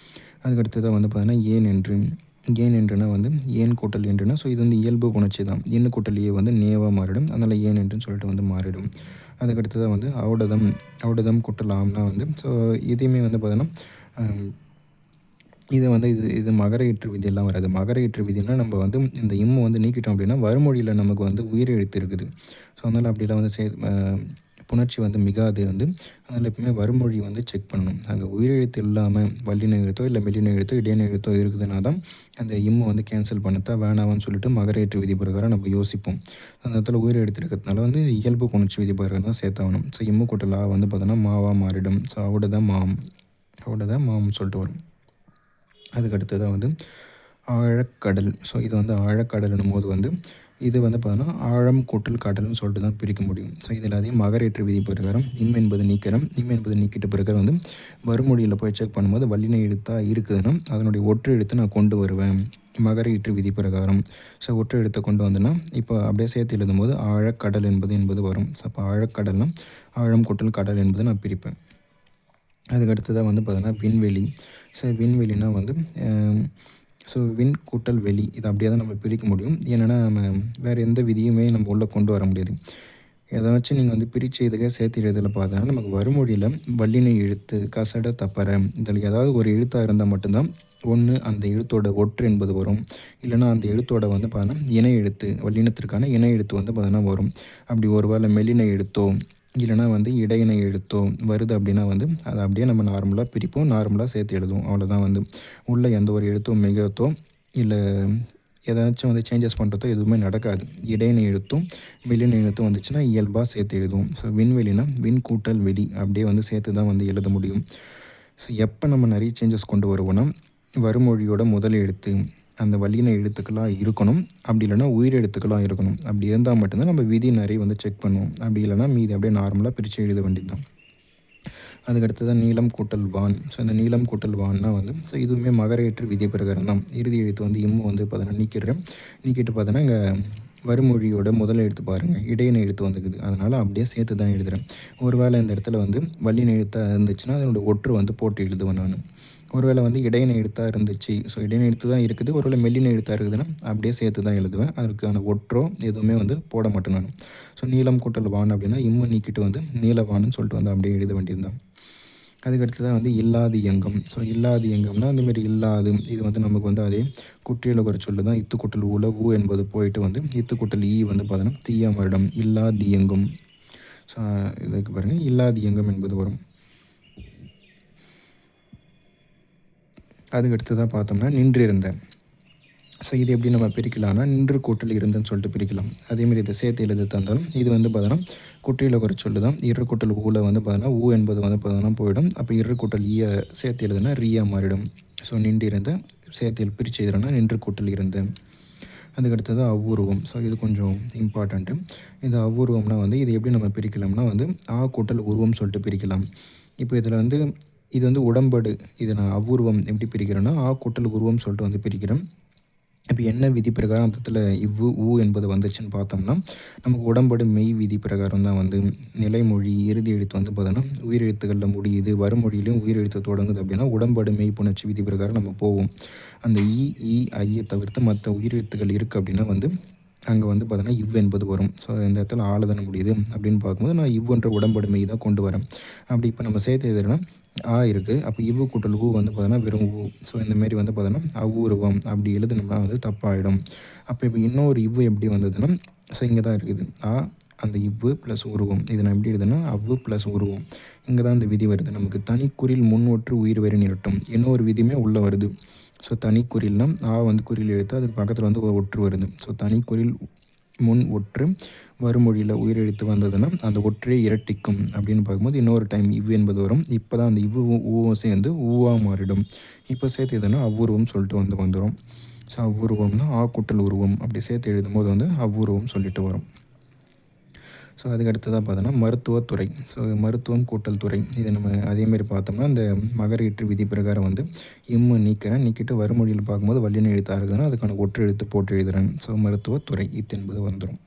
அதுக்கு அடுத்ததாக வந்து பார்த்தீங்கன்னா ஏன் என்று. ஏன் என்றுனா வந்து ஏன் கூட்டல் என்றுனா, ஸோ இது வந்து இயல்பு புணர்ச்சி தான். எண்ணு கூட்டல் ஏ வந்து நேவா மாறிடும். அதனால் ஏன் என்றுன்னு சொல்லிட்டு வந்து மாறிடும். அதுக்கு அடுத்ததாக வந்து ஔடதம். ஔடதம் கூட்டல் ஆம்னா வந்து ஸோ இதையுமே வந்து பார்த்தோன்னா, இது வந்து இது மகர ஈற்று விதியெல்லாம் வராது. மகர ஈற்று விதினா நம்ம வந்து இந்த இம்மு வந்து நீக்கிட்டோம் அப்படின்னா, வறுமொழியில் நமக்கு வந்து உயிர் எழுத்து இருக்குது. ஸோ அதனால் அப்படிலாம் வந்து புணர்ச்சி வந்து மிகாது வந்து. அதில் எப்பவுமே வறுமொழி வந்து செக் பண்ணணும். அங்கே உயிரெழுத்து இல்லாமல் வல்லின எழுத்தோ இல்லை மெல்லின எழுத்தோ இடையின எழுத்தோ இருக்குதுன்னா தான் அந்த இம்மு வந்து கேன்சல் பண்ணத்தான் வேணாவான்னு சொல்லிட்டு மகரேற்று விதி பிரகாரம் நம்ம யோசிப்போம். அந்த இடத்துல உயிர் எழுத்து இருக்கிறதுனால வந்து இயல்பு புணர்ச்சி விதி பிரகாரம் தான் சேர்த்தாகணும். ஸோ இம்மு கூட்டல் ஆ வந்து பார்த்தோன்னா மாவா மாறிடும். ஸோ அவோட தான் மாம்னு சொல்லிட்டு வரும். அதுக்கு அடுத்ததாக வந்து ஆழக்கடல். ஸோ இது வந்து ஆழக்கடல்னும் போது வந்து இது வந்து பார்த்தோன்னா ஆழம் கூட்டல் கடல்னு சொல்லிட்டு தான் பிரிக்க முடியும். ஸோ இது எல்லாத்தையும் மகரேற்று விதி பிரகாரம் இம் என்பது நீக்கிறோம். இம் என்பது நீக்கிட்ட பிறகு வந்து வறுமொழியில் போய் செக் பண்ணும்போது வல்லின எழுத்தாக இருக்குதுன்னா அதனுடைய ஒற்று எழுத்தை நான் கொண்டு வருவேன். மகர ஈற்று விதி பிரகாரம். ஸோ ஒற்று எழுத்தை கொண்டு வந்தேன்னா இப்போ அப்படியே சேர்த்து எழுதும்போது ஆழக்கடல் என்பது வரும். ஸோ அப்போ ஆழக்கடல்னா ஆழம் கூட்டல் கடல் என்பது நான் பிரிப்பேன். அதுக்கு அடுத்ததாக வந்து பார்த்தோன்னா விண்வெளி. ஸோ விண்வெளினா வந்து ஸோ விண் கூட்டல் வெளி இது அப்படியே தான் நம்ம பிரிக்க முடியும். ஏன்னா நம்ம வேறு எந்த விதியுமே நம்ம உள்ளே கொண்டு வர முடியாது. ஏதாச்சும் நீங்கள் வந்து பிரித்து இதுக்கே சேர்த்து எழுதல பார்த்தா நமக்கு வறுமொழியில் வல்லின எழுத்து கசட தப்பற இதில் ஏதாவது ஒரு எழுத்தாக இருந்தால் மட்டும்தான் ஒன்று அந்த எழுத்தோட ஒற்று என்பது வரும். இல்லைனா அந்த எழுத்தோட வந்து பார்த்தோன்னா இணை எழுத்து வல்லினத்திற்கான இணை எழுத்து வந்து பார்த்தோன்னா வரும். அப்படி ஒரு வேளை மெல்லின எழுத்தோ இல்லைனா வந்து இடையினை எழுத்தோ வருது அப்படின்னா வந்து அதை அப்படியே நம்ம நார்மலாக பிரிப்போம். நார்மலாக சேர்த்து எழுதுவோம். அவ்வளோதான் வந்து உள்ள எந்த ஒரு எழுத்தும் மிகத்தோ இல்லை ஏதாச்சும் வந்து சேஞ்சஸ் பண்ணுறதோ எதுவுமே நடக்காது. இடையினை எழுத்தும் மெல்லின எழுத்தும் வந்துச்சுன்னா இயல்பாக சேர்த்து எழுதுவோம். ஸோ விண்வெளினா விண் கூட்டல் வெளி அப்படியே வந்து சேர்த்து தான் வந்து எழுத முடியும். ஸோ எப்போ நம்ம நிறைய சேஞ்சஸ் கொண்டு வருவோம்னா வறுமொழியோட முதல் எழுத்து அந்த வல்லின எழுத்துக்களாக இருக்கணும். அப்படி இல்லைனா உயிர் எழுத்துக்களாக இருக்கணும். அப்படி இருந்தால் மட்டும்தான் நம்ம விதி நிறைய வந்து செக் பண்ணுவோம். அப்படி இல்லைனா மீதி அப்படியே நார்மலாக பிரித்து எழுத வேண்டியது தான். அதுக்கு அடுத்ததான் நீளம் கூட்டல் வான். ஸோ இந்த நீளம் கூட்டல் வான்னா வந்து ஸோ இதுவுமே மகரேற்று விதி பிரகாரம் தான். இறுதி எழுத்து வந்து இம்மு வந்து பார்த்தோன்னா நீக்கிடுறேன். நீக்கிட்டு பார்த்தோன்னா இங்கே வறுமொழியோட முதல் எழுத்து பாருங்கள் இடையின எழுத்து வந்துக்குது. அதனால் அப்படியே சேர்த்து தான் எழுதுகிறேன். ஒரு வேளை இந்த இடத்துல வந்து வல்லின எழுத்தாக இருந்துச்சுன்னா அதனோட ஒற்று வந்து போட்டு எழுதுவேன் நான். ஒருவேளை வந்து இடையின எழுத்தாக இருந்துச்சு. ஸோ இடையின எழுத்து தான் இருக்குது. ஒருவேளை மெல்லின எழுத்தாக இருக்குதுன்னா அப்படியே சேர்த்து தான் எழுதுவேன். அதுக்கான ஒற்றோ எதுவுமே வந்து போட மாட்டேன் நான். ஸோ நீளம் கூட்டல் வான் அப்படின்னா இம்மு நீக்கிட்டு வந்து நீலவான்னு சொல்லிட்டு வந்து அப்படியே எழுத வேண்டியது தான். அதுக்கு அடுத்ததாக வந்து இல்லாது இயங்கம். ஸோ இல்லாது இயங்கம்னா அந்தமாரி இல்லாது இது வந்து நமக்கு வந்து அதே குற்றியலுகர சொல்லு தான். இத்து கூட்டல் ஊல ஊ என்பது போயிட்டு வந்து இத்து கூட்டல் ஈ வந்து பார்த்தோன்னா தீய வருடம் இல்லாது இயங்கும். ஸோ இதுக்கு பாருங்கள் இல்லாது இயங்கம் என்பது வரும். அதுக்கு அடுத்ததாக பார்த்தோம்னா நின்றிருந்த. ஸோ இது எப்படி நம்ம பிரிக்கலாம்னா நின்று கூட்டல் இருந்தன்னு சொல்லிட்டு பிரிக்கலாம். அதேமாரி இதை சேர்த்து எழுத தந்தாலும் இது வந்து பார்த்தோன்னா குற்றியலுகர சொல்லு தான். இரு கூட்டல் ஊல வந்து பார்த்தோன்னா ஊ என்பது வந்து பார்த்தோன்னா போயிடும். அப்போ இரு கூட்டல் ஈய சேர்த்து எழுதுனா ரீயா மாறிடும். ஸோ நின்றிருந்த சேர்த்து பிரித்து எழுதுறோன்னா நின்று கூட்டல் இருந்த. அதுக்கு அடுத்தது அவ்வூருவம். ஸோ இது கொஞ்சம் இம்பார்ட்டண்ட்டு. இது அவ்வூருவம்னா வந்து இது எப்படி நம்ம பிரிக்கலாம்னா வந்து ஆ கூட்டல் உருவம் சொல்லிட்டு பிரிக்கலாம். இப்போ இதில் வந்து இது வந்து உடம்படு. இதை நான் அவ்வூருவம் எப்படி பிரிக்கிறேன்னா ஆ கூட்டல் உருவம் சொல்லிட்டு வந்து பிரிக்கிறேன். இப்போ என்ன விதி பிரகாரம் அந்த இடத்துல இவ்வு ஊ என்பது வந்துச்சுன்னு பார்த்தோம்னா நமக்கு உடம்படு மெய் விதி பிரகாரம் தான் வந்து நிலைமொழி இறுதி எழுத்து வந்து பார்த்தோன்னா உயிரெழுத்துக்களில் முடியுது. வறுமொழியிலையும் உயிரெழுத்து தொடங்குது அப்படின்னா உடம்படு மெய் புணர்ச்சி விதி பிரகாரம் நம்ம போவோம். அந்த இ ஐயை தவிர்த்து மற்ற உயிரெழுத்துக்கள் இருக்குது அப்படின்னா வந்து அங்கே வந்து பார்த்தோன்னா இவ் என்பது வரும். ஸோ இந்த இடத்துல ஆளுதன முடியுது அப்படின்னு பார்க்கும்போது நான் இவ்வுன்ற உடம்படு மெய் தான் கொண்டு வரேன். அப்படி இப்போ நம்ம சேர்த்து எதுனா ஆ இருக்குது. அப்போ இவ்வு கூட்டல் ஊ வந்து பார்த்தோன்னா வெறும் ஊ. ஸோ இந்தமாரி வந்து பார்த்தோன்னா அவ்வூருவம் அப்படி எழுதுனோம்னா வந்து தப்பாயிடும். அப்போ இப்போ இன்னொரு இவ்வு எப்படி வந்ததுன்னா ஸோ இங்கே தான் இருக்குது. ஆ அந்த இவ்வு ப்ளஸ் உருவம். இது நான் எப்படி எழுதுனா அவ்வு ப்ளஸ் உருவம். இங்கே தான் இந்த விதி வருது நமக்கு. தனிக்குறில் முன் ஒற்று உயிர் வரி நிரட்டும். இன்னொரு விதியுமே உள்ளே வருது. ஸோ தனிக்குறில்னா வந்து குறில் எழுத்து, அதுக்கு பக்கத்தில் வந்து ஒரு ஒற்று வருது. ஸோ தனிக்குறில் முன் ஒற்று வறுமொழியில் உயிரெழுத்து வந்ததுன்னா அந்த ஒற்றே இரட்டிக்கும் அப்படின்னு பார்க்கும்போது இன்னொரு டைம் இவ் என்பது வரும். இப்போ தான் அந்த இவ்வு ஊவும் சேர்ந்து ஊவா மாறிடும். இப்போ சேர்த்து எதுனா அவ்வுருவம் சொல்லிட்டு வந்துடும். ஸோ அவ்வுருவம்னா கூட்டல் உருவம் அப்படி சேர்த்து எழுதும்போது வந்து அவ்வுருவம் சொல்லிட்டு வரும். ஸோ அதுக்கு அடுத்ததாக பார்த்தோன்னா மருத்துவத்துறை. ஸோ மருத்துவம் கூட்டல் துறை. இதை நம்ம அதேமாரி பார்த்தோம்னா அந்த மகரீற்று விதி பிரகாரம் வந்து நீக்கிட்டு வறுமொழியில் பார்க்கும்போது வல்லின எழுத்தாக இருக்குதுன்னா அதுக்கான ஒற்று எழுத்து போட்டு எழுதுகிறேன். ஸோ மருத்துவத்துறை என்பது வந்துடும்.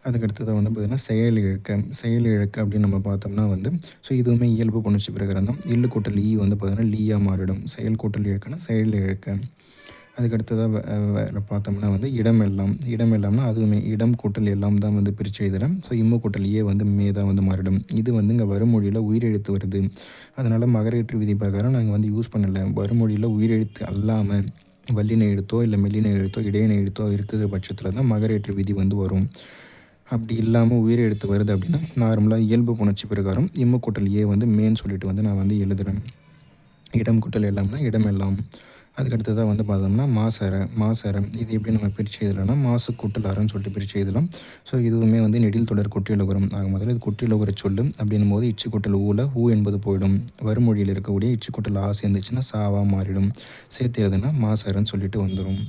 அதுக்கு அடுத்ததாக வந்து பார்த்திங்கன்னா செயல் இழக்க அப்படின்னு நம்ம பார்த்தோம்னா வந்து ஸோ இதுவுமே இயல்பு புணர்ச்சி பிரகாரம் தான். இல்லு கூட்டல் வந்து பார்த்திங்கன்னா லீயாக மாறிடும். செயல் கூட்டல் இழக்கன்னா செயல் இழக்க. அதுக்கு அடுத்ததாக வேறு பார்த்தோம்னா வந்து இடமெல்லாம்னா அதுவுமே இடம் கூட்டல் எல்லாம் தான் வந்து பிரித்து எழுதுகிறேன். ஸோ இம்மு கூட்டல் வந்து தான் வந்து மாறிடும். இது வந்து இங்கே வறுமொழியில் உயிரெழுத்து வருது. அதனால் மகரீற்று விதி பிரகாரம் நாங்கள் வந்து யூஸ் பண்ணலை. வறுமொழியில் உயிரெழுத்து அல்லாமல் வல்லின எழுத்தோ இல்லை மெல்லின எழுத்தோ இடையின எழுத்தோ இருக்கிற பட்சத்தில் தான் மகரீற்று விதி வந்து வரும். அப்படி இல்லாமல் உயிரெழுத்து வருது அப்படின்னா நார்மலாக இயல்பு புணர்ச்சி பிரகாரம் இம்மு கூட்டல் வந்து மேன்னு சொல்லிட்டு வந்து நான் வந்து எழுதுகிறேன். இடம் கூட்டல் எல்லாம்னா இடமெல்லாம். அதுக்கடுத்ததாக வந்து பார்த்தோம்னா மாசர இது எப்படி நம்ம பிரித்து எழுதலாம்னா மாசு கூட்டல் அறன்னு சொல்லிட்டு பிரித்து எழுதலாம். ஸோ இதுவுமே வந்து நெடில் தொடர் குற்றியலுகரம் ஆக முதல்ல இது குற்றியலுகர சொல்லு அப்படின்னும் போது இச்சு கூட்டல் ஊ என்பது போயிடும். வறுமொழியில் இருக்கக்கூடிய இச்சு கூட்டல் சேர்ந்துச்சுன்னா சாவாக மாறிடும். சேர்த்து எழுதுனா மாசரன்னு சொல்லிட்டு வந்துடும்.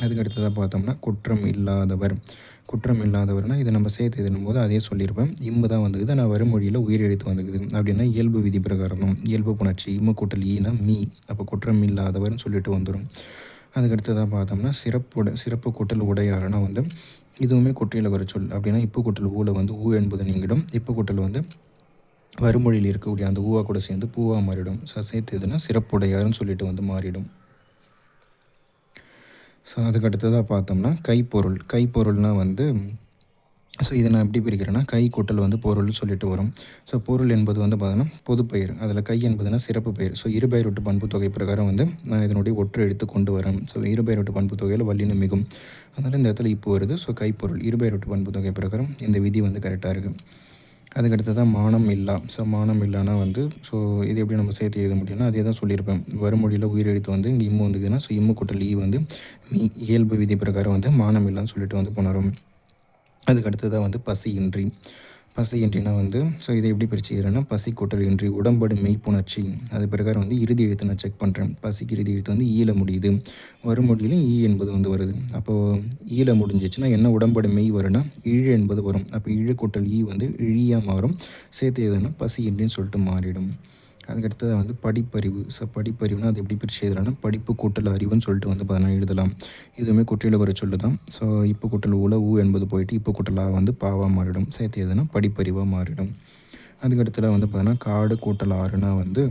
அதுக்கு அடுத்ததாக பார்த்தோம்னா குற்றம் இல்லாதவர்னால் இதை நம்ம சேர்த்து எழுதும்போது அதே சொல்லியிருப்பேன். இம்மு தான் வந்துக்குது. நான் வறுமொழியில் உயிரெழுத்து வந்துக்குது அப்படின்னா இயல்பு விதி பிரகாரம் இயல்பு புணர்ச்சி இம்மு கூட்டல் மீ அப்போ குற்றம் இல்லாதவர்னு சொல்லிட்டு வந்துடும். அதுக்கு அடுத்ததாக பார்த்தோம்னா சிறப்பு கூட்டல் உடையாருன்னா வந்து இதுவுமே குற்றியலுகர சொல் அப்படின்னா இப்பு கூட்டல் வந்து ஊ என்பது நீங்கிடும். இப்பு கூட்டல் வந்து வறுமொழியில் இருக்கக்கூடிய அந்த ஊவா கூட சேர்ந்து பூவாக மாறிடும். சேர்த்து எதுனா சிறப்புடையாருன்னு சொல்லிட்டு வந்து மாறிடும். ஸோ அதுக்கு அடுத்ததாக பார்த்தோம்னா கைப்பொருள்னால் வந்து ஸோ இதை நான் எப்படி பிரிக்கிறேன்னா கை கூட்டல் வந்து பொருள்னு சொல்லிட்டு வரும். ஸோ பொருள் என்பது வந்து பார்த்தோன்னா பொதுப்பெயர். அதில் கை என்பதுனா சிறப்பு பெயர். ஸோ இருபெயர் விட்டு பண்பு தொகை பிரகாரம் வந்து நான் இதனுடைய ஒற்று எடுத்து கொண்டு வரேன். ஸோ இருபெயர் விட்டு பண்பு தொகையில் வல்லினம் மிகும். அதனால் இந்த இடத்துல இப்போ வருது. ஸோ கைப்பொருள் இருபெயர் விட்டு பண்பு தொகை பிரகாரம் இந்த விதி வந்து கரெக்டாக இருக்குது. அதுக்கடுத்து தான் மானம் இல்லா. ஸோ மானம் இல்லானா வந்து ஸோ இது எப்படி நம்ம சேர்த்து எழுத முடியும்னா அதே தான் சொல்லியிருப்பேன். வறுமொழியில் உயிரெழுத்து வந்து இங்கே இம்மு வந்துக்குதுன்னா ஸோ இம்மு கூட்டல் வந்து இயல்பு விதி பிரகாரம் வந்து மானம் இல்லான்னு சொல்லிட்டு வந்து புணரும். அதுக்கு அடுத்ததாக வந்து பசியின்றினா வந்து ஸோ இதை எப்படி பிரிச்சுக்கிறேன்னா பசி கூட்டல் இன்றி உடம்படு மெய்ப்புணர்ச்சி அது பிரகாரம் வந்து இறுதி எழுத்து நான் செக் பண்ணுறேன். பசிக்கு இறுதி எழுத்து வந்து ஈல முடியுது. வறுமொழியிலும் என்பது வந்து வருது. அப்போது ஈல முடிஞ்சிச்சுன்னா என்ன உடம்படு மெய் வரும்னா இழு என்பது வரும். அப்போ இழு கூட்டல் வந்து இழியாக மாறும். சேர்த்து எதுனா பசியின்றின்னு சொல்லிட்டு மாறிடும். அதுக்கடுத்தது வந்து படிப்பறிவு. ஸோ படிப்பறிவுனா அது எப்படி பிரித்து எழுதலாம்னா படிப்பு கூட்டல் அறிவுன்னு சொல்லிட்டு வந்து பார்த்தீங்கன்னா எழுதலாம். இதுவுமே குற்றியலுகர சொல்லு தான். ஸோ இப்போ கூட்டல் ஊ என்பது போயிட்டு இப்போ கூட்டல் வந்து பாவாக மாறிடும். சேர்த்து எதுனா படிப்பறிவாக மாறிடும். அதுக்கடுத்தது வந்து பார்த்தீங்கன்னா காடு கூட்டல் ஆறுனா வந்து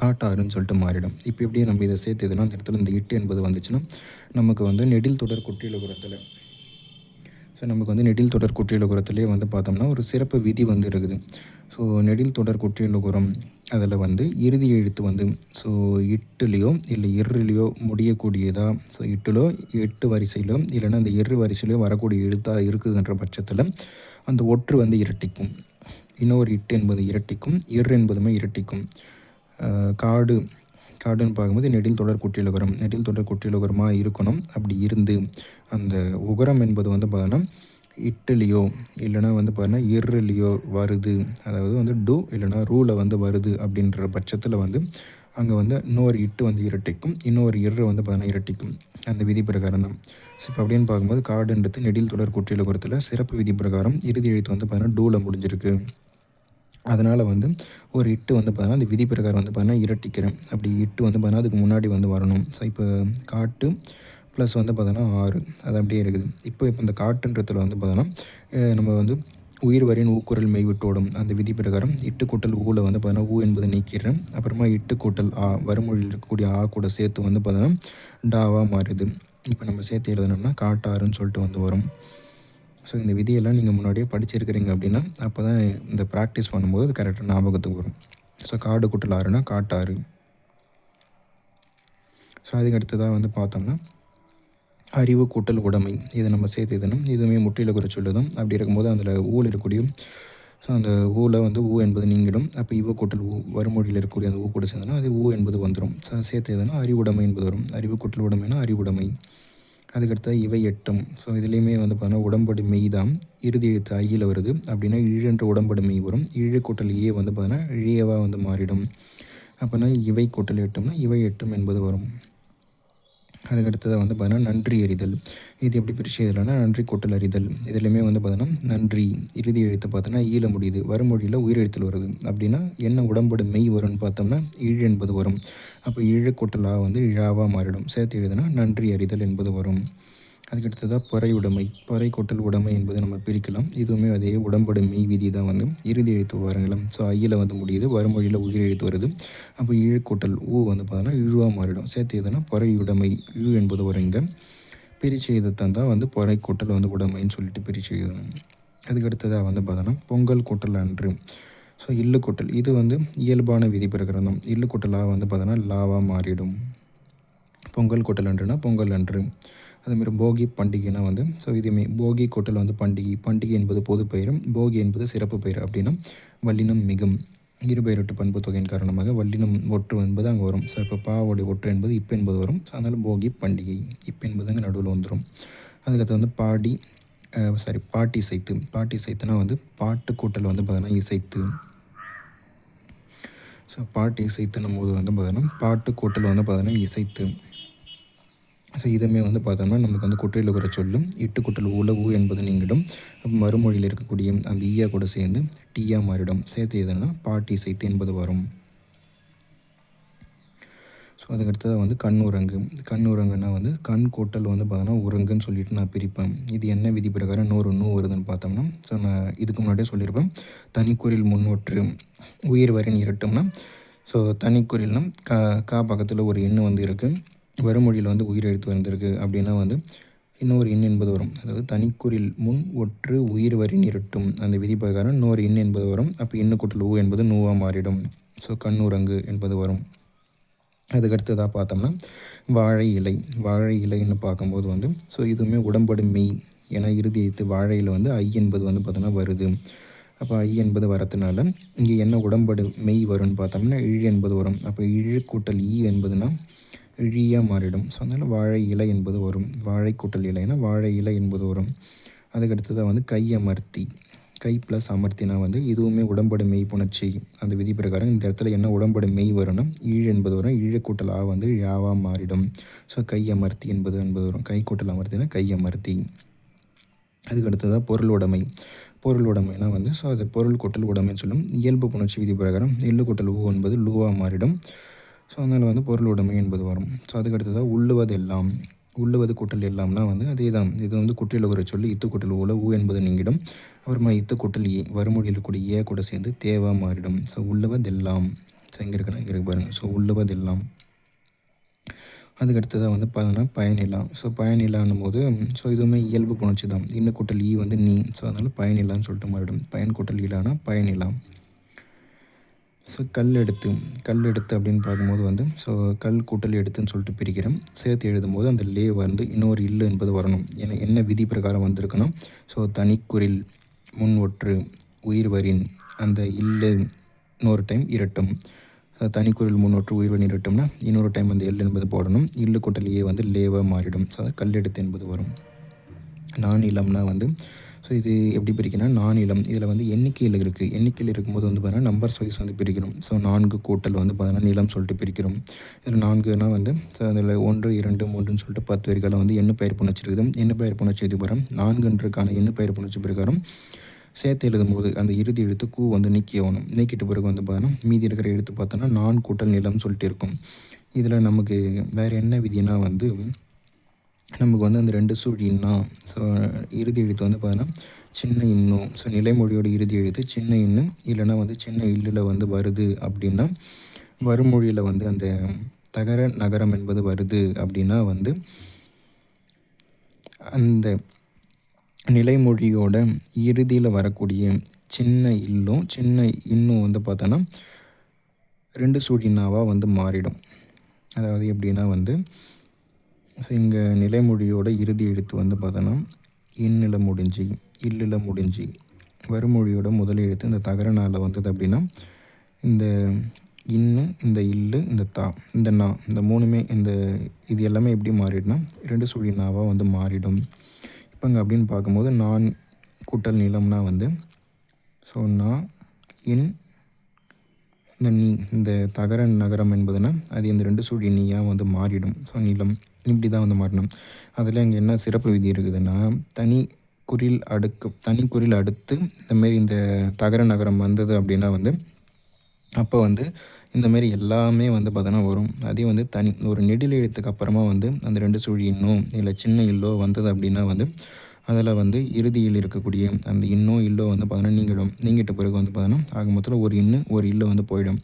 காட்டாறுன்னு சொல்லிட்டு மாறிடும். இப்போ எப்படியே நம்ம இதை சேர்த்து எதுனா அந்த இடத்துல இந்த இட்டு என்பது வந்துச்சுன்னா நமக்கு வந்து நெடில் தொடர் குற்றியலுகரத்தில் நமக்கு வந்து நெடில் தொடர் குற்றியலுகரத்திலே வந்து பார்த்தோம்னா ஒரு சிறப்பு விதி வந்து இருக்குது. ஸோ நெடில் தொடர் குற்றியலுகரம் அதில் வந்து இறுதி எழுத்து வந்து ஸோ இட்டுலேயோ இல்லை இர்ரிலையோ முடியக்கூடியதாக ஸோ இட்டுலோ 8 வரிசையிலோ இல்லைன்னா அந்த வரிசையிலோ வரக்கூடிய எழுத்தாக இருக்குதுன்ற பட்சத்தில் அந்த ஒற்று வந்து இரட்டிக்கும். இன்னொரு இட்டு என்பது இரட்டிக்கும். என்பதுமே இரட்டிக்கும். காடுன்னு பார்க்கும்போது நெடில் தொடர் குற்றியலுகரமாக இருக்கணும். அப்படி இருந்து அந்த உகரம் என்பது வந்து பார்த்தோன்னா இட்டுலேயோ இல்லைனா வந்து பார்த்தீங்கன்னா இர்ரிலையோ வருது. அதாவது வந்து இல்லைனா ரூவில் வந்து வருது அப்படின்ற பட்சத்தில் வந்து அங்கே வந்து இன்னொரு இட்டு வந்து இரட்டிக்கும். இன்னொரு வந்து பார்த்தீங்கன்னா இரட்டிக்கும். அந்த விதி பிரகாரம் தான். ஸோ இப்போ அப்படின்னு பார்க்கும்போது காடுன்றது நெடில் தொடர் குற்றியலுகரத்தில் சிறப்பு விதி பிரகாரம் இறுதி எழுத்து வந்து பார்த்தீங்கன்னா டூவில் முடிஞ்சிருக்கு. அதனால் வந்து ஒரு இட்டு வந்து பார்த்தீங்கன்னா அந்த விதி பிரகாரம் வந்து பார்த்தீங்கன்னா இரட்டிக்கிறேன். அப்படி இட்டு வந்து பார்த்தீங்கன்னா அதுக்கு முன்னாடி வந்து வரணும். ஸோ இப்போ காட்டு ப்ளஸ் வந்து பார்த்தோன்னா 6 அது அப்படியே இருக்குது. இப்போ இந்த காட்டுன்றதில் வந்து பார்த்தோன்னா நம்ம வந்து உயிர் வரின் ஊக்குரல் மெய்விட்டோடும் அந்த விதி பிரகாரம் இட்டு கூட்டல் ஊவில் வந்து பார்த்தோன்னா ஊ என்பதை நீக்கிடுறேன். அப்புறமா இட்டு கூட்டல் வறுமொழியில் இருக்கக்கூடிய கூட சேர்த்து வந்து பார்த்தோன்னா டாவாக மாறுது. இப்போ நம்ம சேர்த்து எழுதணும்னா காட்டாறுன்னு சொல்லிட்டு வந்து வரும். ஸோ இந்த விதியெல்லாம் நீங்கள் முன்னாடியே படிச்சிருக்கிறீங்க அப்படின்னா அப்போ தான் இந்த ப்ராக்டிஸ் பண்ணும்போது அது கரெக்டாக ஞாபகத்துக்கு வரும். ஸோ காடு கூட்டல் ஆறுனா காட்டாறு. ஸோ அதுக்கு அடுத்ததாக வந்து பார்த்தோம்னா அறிவு கூட்டல் உடைமை இதை நம்ம சேர்த்து எழுதணும். இதுவுமே முற்றில குறி சொல்லுதான். அப்படி இருக்கும்போது அதில் ஊழ் இருக்கக்கூடிய ஸோ அந்த ஊவில் வந்து ஊ என்பது நீங்கிடும். அப்போ இவ கூட்டல் ஊ வறுமொழியில் இருக்கக்கூடிய அந்த ஊ கூட சேர்ந்தனா அது ஊ என்பது வந்துடும். சேர்த்து எழுதுனா அறிவுடைமை என்பது வரும். அறிவு கூட்டல் உடைமைனா அறிவுடைமை. அதுக்கடுத்தது இவை எட்டும். ஸோ இதுலேயுமே வந்து பார்த்தீங்கன்னா உடம்படு மெய் தான் இறுதி எழுத்து ஐயில் வருது. அப்படின்னா இழென்ற உடம்படு மெய் வரும். இழு கூட்டல் ஏ வந்து பார்த்தீங்கன்னா இழியவாக வந்து மாறிடும். அப்போனா இவை கூட்டல் எட்டும்னா இவை எட்டும் என்பது வரும். அதுக்கடுத்ததாக வந்து பார்த்தீங்கன்னா நன்றி அறிதல். இது எப்படி பிரித்து எழுதலாம்னா நன்றி கூட்டல் அறிதல். இதுலையுமே வந்து பார்த்தீங்கன்னா நன்றி இறுதி எழுத்து பார்த்தோன்னா ஈழ முடியுது. வறுமொழியில் உயிரெழுத்தில் வருது. அப்படின்னா என்ன உடம்படு மெய் வரும்னு பார்த்தோம்னா ஈழ் என்பது வரும். அப்போ ஈழ கூட்டல் ஆ வந்து இழாவாக மாறிடும். சேர்த்து எழுதுனா நன்றி அறிதல் என்பது வரும். அதுக்கடுத்ததாக பொறையுடைமை. பொறை கூட்டல் உடைமை என்பது நம்ம பிரிக்கலாம். இதுவுமே அதே உடம்படு மெய் விதி தான் வந்து இறுதி எழுத்து வருங்களேன். ஸோ ஐயில் வந்து முடியுது. வறுமொழியில் உயிர் எழுத்து வருது. அப்போ இழு கூட்டல் ஊ வந்து பார்த்தோன்னா இழுவாக மாறிடும். சேர்த்து எதுனா பொறையுடைமை இழு என்பது வரும். இங்கே பிரித்து எழுதத்தான் தான் வந்து பொறை கூட்டல் வந்து உடைமைன்னு சொல்லிட்டு பிரித்து எழுதணும். அதுக்கடுத்ததாக வந்து பார்த்தோன்னா பொங்கல் கூட்டல் அன்று. ஸோ இல்லு கூட்டல் இது வந்து இயல்பான விதி பிரகரணம். இல்லு கூட்டலாக வந்து பார்த்தோன்னா லாவாக மாறிடும். பொங்கல் கூட்டல் அன்றுனா பொங்கல் அன்று. அதுமாரி போகி பண்டிகைனா வந்து ஸோ இதுவுமே போகி கூட்டல் வந்து பண்டிகை. பண்டிகை என்பது பொது பெயரும் போகி என்பது சிறப்பு பெயர். அப்படின்னா வல்லினம் மிகும் இருபெயரொட்டு பண்பு தொகையின் காரணமாக வல்லினம் ஒற்று என்பது அங்கே வரும். ஸோ இப்போ பாவோடைய ஒற்று என்பது இப்போ என்பது வரும். ஸோ அதனால் போகி பண்டிகை இப்போ என்பது அங்கே நடுவில் வந்துடும். அதுக்கடுத்து வந்து பாட்டி இசைத்து. பாட்டி இசைத்துனா வந்து பாட்டு கூட்டல் வந்து பார்த்தீங்கன்னா இசைத்து. ஸோ பாட்டி இசைத்துன்னும் போது வந்து பார்த்தீங்கன்னா பாட்டு கூட்டல் வந்து பார்த்தீங்கன்னா இசைத்து. ஸோ இதுவுமே வந்து பார்த்தோம்னா நமக்கு வந்து குற்றியல் உரை சொல்லும். இட்டு கூட்டல் ஊல ஊ என்பது நீங்கிடும். மறுமொழியில் இருக்கக்கூடிய அந்த ஈயா கூட சேர்ந்து டீயா மாறிடும். சேர்த்து எதுனா பாட்டி இசைத்து என்பது வரும். ஸோ அதுக்கடுத்தது வந்து கண்ணுரங்கு. கண்ணுரங்குன்னா வந்து கண் கூட்டல் வந்து பார்த்தோன்னா உறங்குன்னு சொல்லிட்டு நான் பிரிப்பேன். இது என்ன விதி பிரகாரம் நூறு வருதுன்னு பார்த்தோம்னா ஸோ நான் இதுக்கு முன்னாடியே சொல்லியிருப்பேன். தனிக்குறில் முன்னொற்று உயிர் வரின் இரட்டும்னா ஸோ தனிக்குறில்னா கா பக்கத்தில் ஒரு எண்ணு வந்து இருக்குது. வறுமொழியில் வந்து உயிர் எழுத்து வந்திருக்கு அப்படின்னா வந்து இன்னொரு எண் என்பது வரும். அதாவது தனிக்குறில் முன் ஒற்று உயிர் வரின் இரட்டும் அந்த விதி பிரகாரம் இன்னொரு எண் என்பது வரும். அப்போ எண்ணு கூட்டல் ஊ என்பது நூவாக மாறிடும். ஸோ கண்ணுரங்கு என்பது வரும். அதுக்கடுத்ததாக பார்த்தோம்னா வாழை இலை. வாழை இலைன்னு பார்க்கும்போது வந்து ஸோ இதுவுமே உடம்படு மெய். ஏன்னா இறுதி எழுத்து வாழையில் வந்து ஐ என்பது வந்து பார்த்தோன்னா வருது. அப்போ ஐ என்பது வரதுனால இங்கே என்ன உடம்படு மெய் வரும்னு பார்த்தோம்னா இழ் என்பது வரும். அப்போ இழு கூட்டல் ஈ என்பதுனா இழியாக மாறிடும். ஸோ அதனால் வாழை இலை என்பது வரும். வாழை கூட்டல் இலைனா வாழை இலை என்பது வரும். அதுக்கடுத்ததாக வந்து கை அமர்த்தி. கை ப்ளஸ் அமர்த்தினா வந்து இதுவுமே உடம்படு மெய் புணர்ச்சி அந்த விதி பிரகாரம் இந்த இடத்துல என்ன உடம்படு மெய் வரும்னா ஈழ் என்பது வரும். ஈழ கூட்டல் ஆ வந்து யாவாக மாறிடும். ஸோ கை அமர்த்தி என்பது வரும். கை கூட்டல் அமர்த்தினா கை அமர்த்தி. அதுக்கடுத்ததாக பொருள் உடைமை. பொருள் உடைமைனா வந்து ஸோ அது பொருள் கூட்டல் உடைமைன்னு சொல்லும். இயல்பு புணர்ச்சி விதி பிரகாரம் எள்ளு கூட்டல் ஊ என்பது லூவாக மாறிடும். ஸோ அதனால் வந்து பொருள் உடைமை என்பது வரும். ஸோ அதுக்கடுத்ததாக உள்ளுவது எல்லாம். உள்ளுவது கூட்டல் எல்லாம்னா வந்து அதே தான். இது வந்து குற்றியல் உரை சொல்லி இத்து கூட்டல் ஊல ஊ என்பது நீங்கிடும். அப்புறமா இத்து கூட்டல் ஏ வறுமொழியில் இருக்கக்கூடிய ஏ கூட சேர்ந்து தேவாக மாறிடும். ஸோ உள்ளுவதெல்லாம். ஸோ இங்கே இருக்கு பாருங்கள். ஸோ உள்ளுவதெல்லாம். அதுக்கடுத்ததாக வந்து பார்த்தோன்னா பயனிலா. ஸோ பயனிலான்னும் போது ஸோ இதுவுமே இயல்பு புணர்ச்சி தான். இன்னும் கூட்டல் ஈ வந்து நீ. ஸோ அதனால் பயனிலான்னு சொல்லிட்டு மாறிடும். பயன் கூட்டல் இலானா பயனிலா. ஸோ கல் எடுத்து அப்படின்னு பார்க்கும்போது வந்து ஸோ கல் கூட்டல் எடுத்துன்னு சொல்லிட்டு பிரிக்கிறோம். சேர்த்து எழுதும்போது அந்த லே வந்து இன்னொரு இல்லு என்பது வரணும். ஏன்னா என்ன விதி பிரகாரம் வந்திருக்குன்னா ஸோ தனிக்குறில் முன் ஒற்று உயிர் வரின் அந்த இல்லு இன்னொரு டைம் இரட்டும். தனிக்குறில் முன்னொற்று உயிர் வரின் இரட்டும்னா இன்னொரு டைம் வந்து எல் என்பது போடணும். இல்லு கூட்டல் ஏ வந்து லேவாக மாறிடும். ஸோ அது கல்லெடுத்து என்பது வரும். நான் இளம்னா வந்து ஸோ இது எப்படி பிரிக்கணும் நானிலம். இதில் வந்து எண்ணிக்கையில் இருக்குது. எண்ணிக்கையில் இருக்கும்போது வந்து பார்த்தீங்கன்னா நம்பர்ஸ் வைஸ் வந்து பிரிக்கணும். ஸோ 4 கூட்டல் வந்து பார்த்தீங்கன்னா நிலம் சொல்லிட்டு பிரிக்கிறோம். இதில் 4னா வந்து ஸோ அதில் 1 2 3ன்னு சொல்லிட்டு 10 வரிகளை வந்து எண்ணு பெயர் புணர்ச்சி இருக்குது. எண்ணு பெயர் புணர்ச்சி இது வரும் 4ன்றதுக்கான எண்ணு பெயர் புணர்ச்சி பிரகாரம் சேர்த்து எழுதும்போது அந்த இறுதி எழுத்து கூ வந்து நீக்கி ஆகணும். நீக்கிட்ட பிறகு வந்து பார்த்தோன்னா மீதி இருக்கிற எழுத்து பார்த்தோன்னா நான் கூட்டல் நிலம் சொல்லிட்டு இருக்கும். இதில் நமக்கு வேறு என்ன விதினா வந்து நமக்கு வந்து அந்த 2 சுழின்னா ஸோ இறுதி எழுத்து வந்து பார்த்தீங்கன்னா சின்ன இன்னும் ஸோ நிலைமொழியோட இறுதி எழுத்து சின்ன இன்னு இல்லைன்னா வந்து சின்ன இல்லில் வந்து வருது அப்படின்னா வறுமொழியில் வந்து அந்த தகர நகரம் என்பது வருது அப்படின்னா வந்து அந்த நிலைமொழியோட இறுதியில் வரக்கூடிய சின்ன இல்லும் சின்ன இன்னும் வந்து பார்த்தோன்னா 2 சுழினாவாக வந்து மாறிடும். அதாவது எப்படின்னா வந்து ஸோ இங்கே நிலைமொழியோட இறுதி எழுத்து வந்து பார்த்தோன்னா இன்னில முடிஞ்சு, இல்லில முடிஞ்சு. வறுமொழியோட முதல் எழுத்து இந்த தகரனால வந்தது அப்படின்னா, இந்த இன்னு, இந்த இல்லு, இந்த தா, இந்த நா, இந்த 3மே இது எல்லாமே எப்படி மாறிடும்னா 2 சுழி நாவா வந்து மாறிடும். இப்போங்க அப்படின்னு பார்க்கும்போது நான் கூட்டல் நிலம்னா வந்து ஸோ நா, இன், இந்த நீ, இந்த தகர நகரம் என்பதுனா அது இந்த 2 சுழி நீயா வந்து மாறிடும். ஸோ நிலம் இப்படி தான் வந்து மாறணும். அதில் இங்கே என்ன சிறப்பு விதி இருக்குதுன்னா, தனி குறில் அடுத்து இந்தமாரி இந்த தகர நகரம் வந்தது அப்படின்னா வந்து அப்போ வந்து இந்தமாரி எல்லாமே வந்து பார்த்தோன்னா வரும். அதே வந்து ஒரு நெடில் எழுத்துக்கு அப்புறமா வந்து அந்த 2 சுழி இன்னோ இல்லை சின்ன இல்லோ வந்தது அப்படின்னா வந்து அதில் வந்து இறுதியில் இருக்கக்கூடிய அந்த இன்னோ இல்லோ வந்து பார்த்தோன்னா நீங்கிடும். நீங்கிட்ட பிறகு வந்து பார்த்தோன்னா ஆக மொத்தத்தில் ஒரு இன்னு ஒரு இல்லோ வந்து போயிடும்.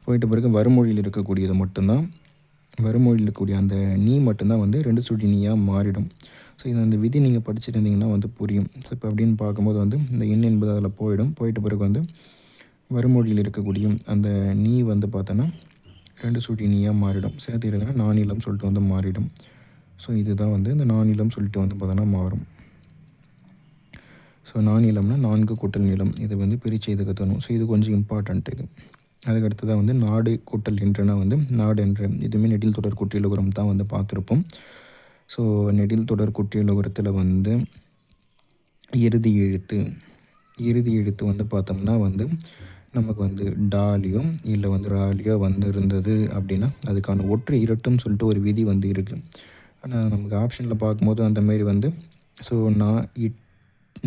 போயிட்ட பிறகு வறுமொழியில் இருக்கக்கூடியது மட்டும்தான் வறுமொழியில் இருக்கக்கூடிய அந்த நீ மட்டும்தான் வந்து 2 சுழி நீயாக மாறிடும். ஸோ இது அந்த விதி நீங்கள் படிச்சிருந்தீங்கன்னா வந்து புரியும். ஸோ இப்போ அப்படின்னு பார்க்கும்போது வந்து இந்த எண் என்பது அதில் போயிடும். போயிட்ட பிறகு வந்து வறுமொழியில் இருக்கக்கூடிய அந்த நீ வந்து பார்த்தோன்னா 2 சுழி நீயாக மாறிடும். சேர்த்து எழுதுனா நானிலம் சொல்லிட்டு வந்து மாறிடும். ஸோ இதுதான் வந்து இந்த நானிலம் சொல்லிட்டு வந்து பார்த்தோன்னா மாறும். ஸோ நானிலம்னா 4 கூட்டல் நிலம். இது வந்து பிரித்து இது கற்றணும். ஸோ இது கொஞ்சம் இம்பார்ட்டண்ட் இது. அதுக்கு அடுத்ததாக வந்து நாடு கூட்டல் என்றனா வந்து நாடு என்ற இதுவுமே நெடில் தொடர் குற்றியலுகரம் தான் வந்து பார்த்துருப்போம். ஸோ நெடில் தொடர் குற்றியலுகரத்தில் வந்து இறுதி எழுத்து வந்து பார்த்தோம்னா வந்து நமக்கு வந்து டாலியோ இல்லை வந்து ராலியோ வந்து இருந்தது அப்படின்னா அதுக்கான ஒற்று இரட்டும் சொல்லிட்டு ஒரு விதி வந்து இருக்குது. ஆனால் நமக்கு ஆப்ஷனில் பார்க்கும்போது அந்தமாரி வந்து ஸோ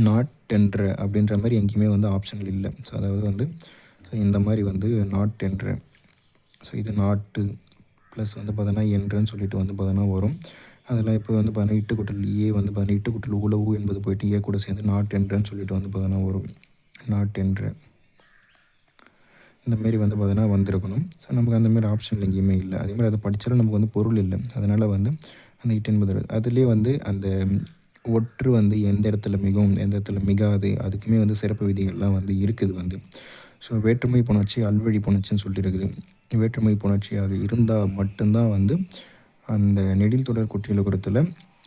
நாட் என்ற அப்படின்ற மாதிரி எங்கேயுமே வந்து ஆப்ஷனில் இல்லை. ஸோ அதாவது வந்து இந்த மாதிரி வந்து நாட் என்ற ஸோ இது நாட்டு ப்ளஸ் வந்து பார்த்தோன்னா என்றன்னு சொல்லிட்டு வந்து பார்த்தோன்னா வரும். அதில் இப்போ வந்து பார்த்தீங்கன்னா இட்டுக்கூட்டல் ஏ வந்து பார்த்தீங்கன்னா இட்டுக்கூட்டல் உளவு என்பது போயிட்டு ஏ கூட சேர்ந்து நாட் என்றன்னு சொல்லிட்டு வந்து பார்த்தோன்னா வரும். நாட் என்ற இந்தமாரி வந்து பார்த்தோன்னா வந்திருக்கணும். ஸோ நமக்கு அந்தமாரி ஆப்ஷன் எங்கேயுமே இல்லை. அதேமாதிரி அதை படித்தாலும் நமக்கு வந்து பொருள் இல்லை. அதனால் வந்து அந்த இட்டு என்பது அதுலேயே வந்து அந்த ஒற்று வந்து எந்த இடத்துல மிகவும் எந்த இடத்துல மிகாது அதுக்குமே வந்து சிறப்பு விதிகள்லாம் வந்து இருக்குது வந்து. ஸோ வேற்றுமை புணர்ச்சி அல்வழி புணர்ச்சின்னு சொல்லிட்டு இருக்குது. வேற்றுமை புணர்ச்சியாக இருந்தால் மட்டும்தான் வந்து அந்த நெடில் தொடர் குற்றியலுகரத்தில்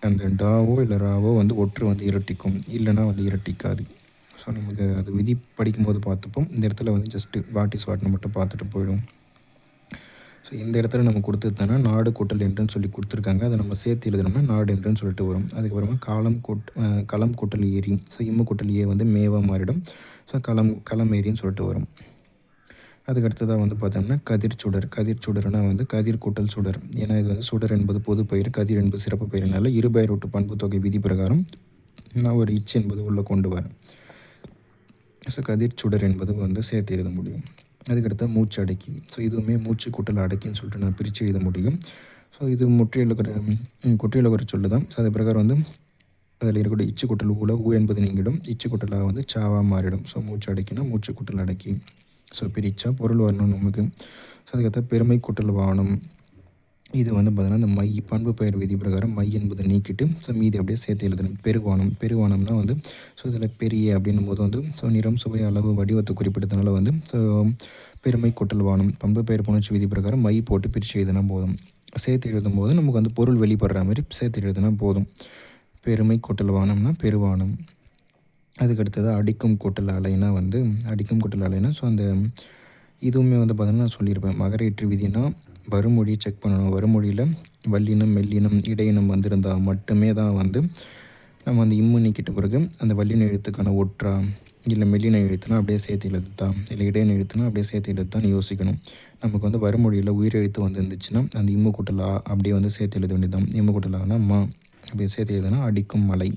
அந்த டாவோ இல்லை ராவோ வந்து ஒற்று வந்து இரட்டிக்கும். இல்லைனா வந்து இரட்டிக்காது. ஸோ நமக்கு அது விதி படிக்கும்போது பார்த்துப்போம். இந்த இடத்துல வந்து ஜஸ்ட்டு வாட் இஸ் வாட்னு மட்டும் பார்த்துட்டு போயிடும். ஸோ இந்த இடத்துல நம்ம கொடுத்ததுனா நாடு கூட்டல் என்றுன்னு சொல்லி கொடுத்துருக்காங்க. அதை நம்ம சேர்த்து எழுதணும்னா நாடு என்றுன்னு சொல்லிட்டு வரும். அதுக்கப்புறமா களம் கூட்டல் ஏரி. ஸோ இம்மு கூட்டல் ஏ வந்து மேவாக மாறிடும். ஸோ களம் ஏரின்னு சொல்லிட்டு வரும். அதுக்கு அடுத்ததாக வந்து பார்த்தோம்னா கதிர்ச்சுடர்னா வந்து கதிர் கூட்டல் சுடர். ஏன்னா இது வந்து சுடர் என்பது பொது பெயர், கதிர் என்பது சிறப்பு பெயர்னால இருபெயரொட்டு பண்பு தொகை விதி பிரகாரம் நான் ஒரு இச் என்பது உள்ளே கொண்டு வரேன். ஸோ கதிர்ச்சுடர் என்பது வந்து சேர்த்து எழுத முடியும். அதுக்கடுத்து மூச்சு அடக்கி. ஸோ இதுவுமே மூச்சு கூட்டல் அடக்கின்னு சொல்லிட்டு நான் பிரித்து எழுத முடியும். ஸோ இது குற்றியலுகர சொல்லு தான். ஸோ அது பிரகாரம் வந்து அதில் இருக்கக்கூடிய இச்சு கூட்டல் ஊல ஊ என்பது நீங்கிடும். இச்சு கூட்டலாக வந்து சாவாக மாறிடும். ஸோ மூச்சு அடக்கினா மூச்சு கூட்டல் அடக்கி. ஸோ பிரித்தா பொருள் வரணும் நமக்கு. ஸோ அதுக்கடுத்த பெருமை கூட்டல் வானம். இது வந்து பார்த்தீங்கன்னா இந்த மை பண்பு பெயர் விதி பிரகாரம் மை என்பதை நீக்கிட்டு ஸோ மீதி அப்படியே சேர்த்து எழுதணும். பெருவானம்னா வந்து ஸோ இதில் பெரிய அப்படின்னும் போது வந்து ஸோ நிறம் சுவை அளவு வடிவத்தை குறிப்பிட்டதுனால வந்து ஸோ பெருமை கூட்டல் வானம் பண்பு பெயர் புணர்ச்சி விதி பிரகாரம் மை போட்டு பிரித்து எழுதினா போதும். சேர்த்து எழுதும் போது நமக்கு வந்து பொருள் வெளிப்படுற மாதிரி சேர்த்து எழுதினா போதும். பெருமை கூட்டல் வானம்னா பெருவானம். அதுக்கடுத்தது அடிக்கும் கூட்டல் அலைனா ஸோ அந்த இதுவுமே வந்து பார்த்தீங்கன்னா நான் சொல்லியிருப்பேன். மகரேற்று விதினா வறுமொழி செக் பண்ணணும். வறுமொழியில் வல்லினம் மெல்லினம் இடையினம் வந்திருந்தால் மட்டுமே தான் வந்து நம்ம அந்த இம்மு நீக்கிட்ட பிறகு அந்த வல்லின எழுத்துக்கான ஒற்றா இல்லை மெல்லின எழுத்துனா அப்படியே சேர்த்து எழுதுதான் இல்லை இடையின எழுத்துனா அப்படியே சேர்த்து எழுதுதான் யோசிக்கணும். நமக்கு வந்து வறுமொழியில் உயிரெழுத்து வந்து இருந்துச்சுன்னா அந்த இம்மு கூட்டலா அப்படியே வந்து சேர்த்து எழுத வேண்டியதுதான். இம்மு கூட்டலானா மா அப்படியே சேர்த்து எழுதுனா அடிக்கும் மலை.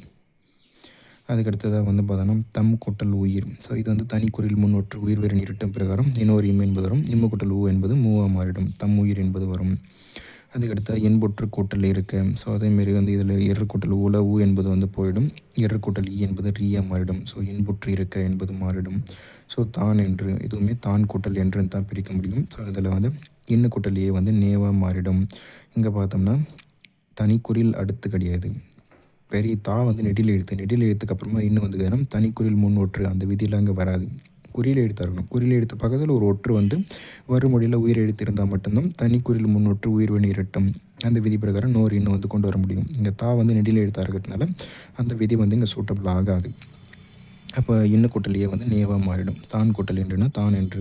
அதுக்கடுத்ததாக வந்து பார்த்தோன்னா தம் கூட்டல் உயிர். ஸோ இது வந்து தனிக்குறில் முன்னொற்று உயிர் வேறு நிரட்டும் பிரகாரம் இன்னொரு இம்மு என்பது வரும். இம்மு கூட்டல் ஊ என்பது மூவாக மாறிடும். தம் உயிர் என்பது வரும். அதுக்கடுத்த என்பொற்று கூட்டல் இருக்க. ஸோ அதேமாரி வந்து இதில் எரு கூட்டல் ஊல ஊ என்பது வந்து போயிடும். எரு கூட்டல் ஈ என்பது ரீயாக மாறிடும். ஸோ என்பொற்று இருக்க என்பது மாறிடும். ஸோ தான் என்று இதுவுமே தான் கூட்டல் என்று தான் பிரிக்க முடியும். ஸோ அதில் வந்து இன்னு கூட்டல் ஏ வந்து நேவாக மாறிடும். இங்கே பார்த்தோம்னா தனிக்குறில் அடுத்து கிடையாது. பெரிய தா வந்து நெடில் எழுத்துக்கு அப்புறமா இன்னும் வந்து தனிக்குறில் முன்னொற்று அந்த விதியில் அங்கே வராது. குறியில் எழுத்தாக இருக்கணும். குறியில் எழுத்து பக்கத்தில் ஒரு ஒற்று வந்து வறுமொழியில் உயிர் எழுத்து இருந்தால் மட்டும்தான் தனி குறியில் முன்னொற்று உயிர்வெளி இரட்டும் அந்த விதி பிரகாரம் நோர் இன்னும் வந்து கொண்டு வர முடியும். இங்கே தா வந்து நெடில் எழுத்தாக இருக்கிறதுனால அந்த விதி வந்து இங்கே சூட்டபிள் ஆகாது. அப்போ இன்ன கூட்டல் ஏ வந்து நேவாக மாறிடும். தான் கூட்டல் என்றுனா தான் என்று.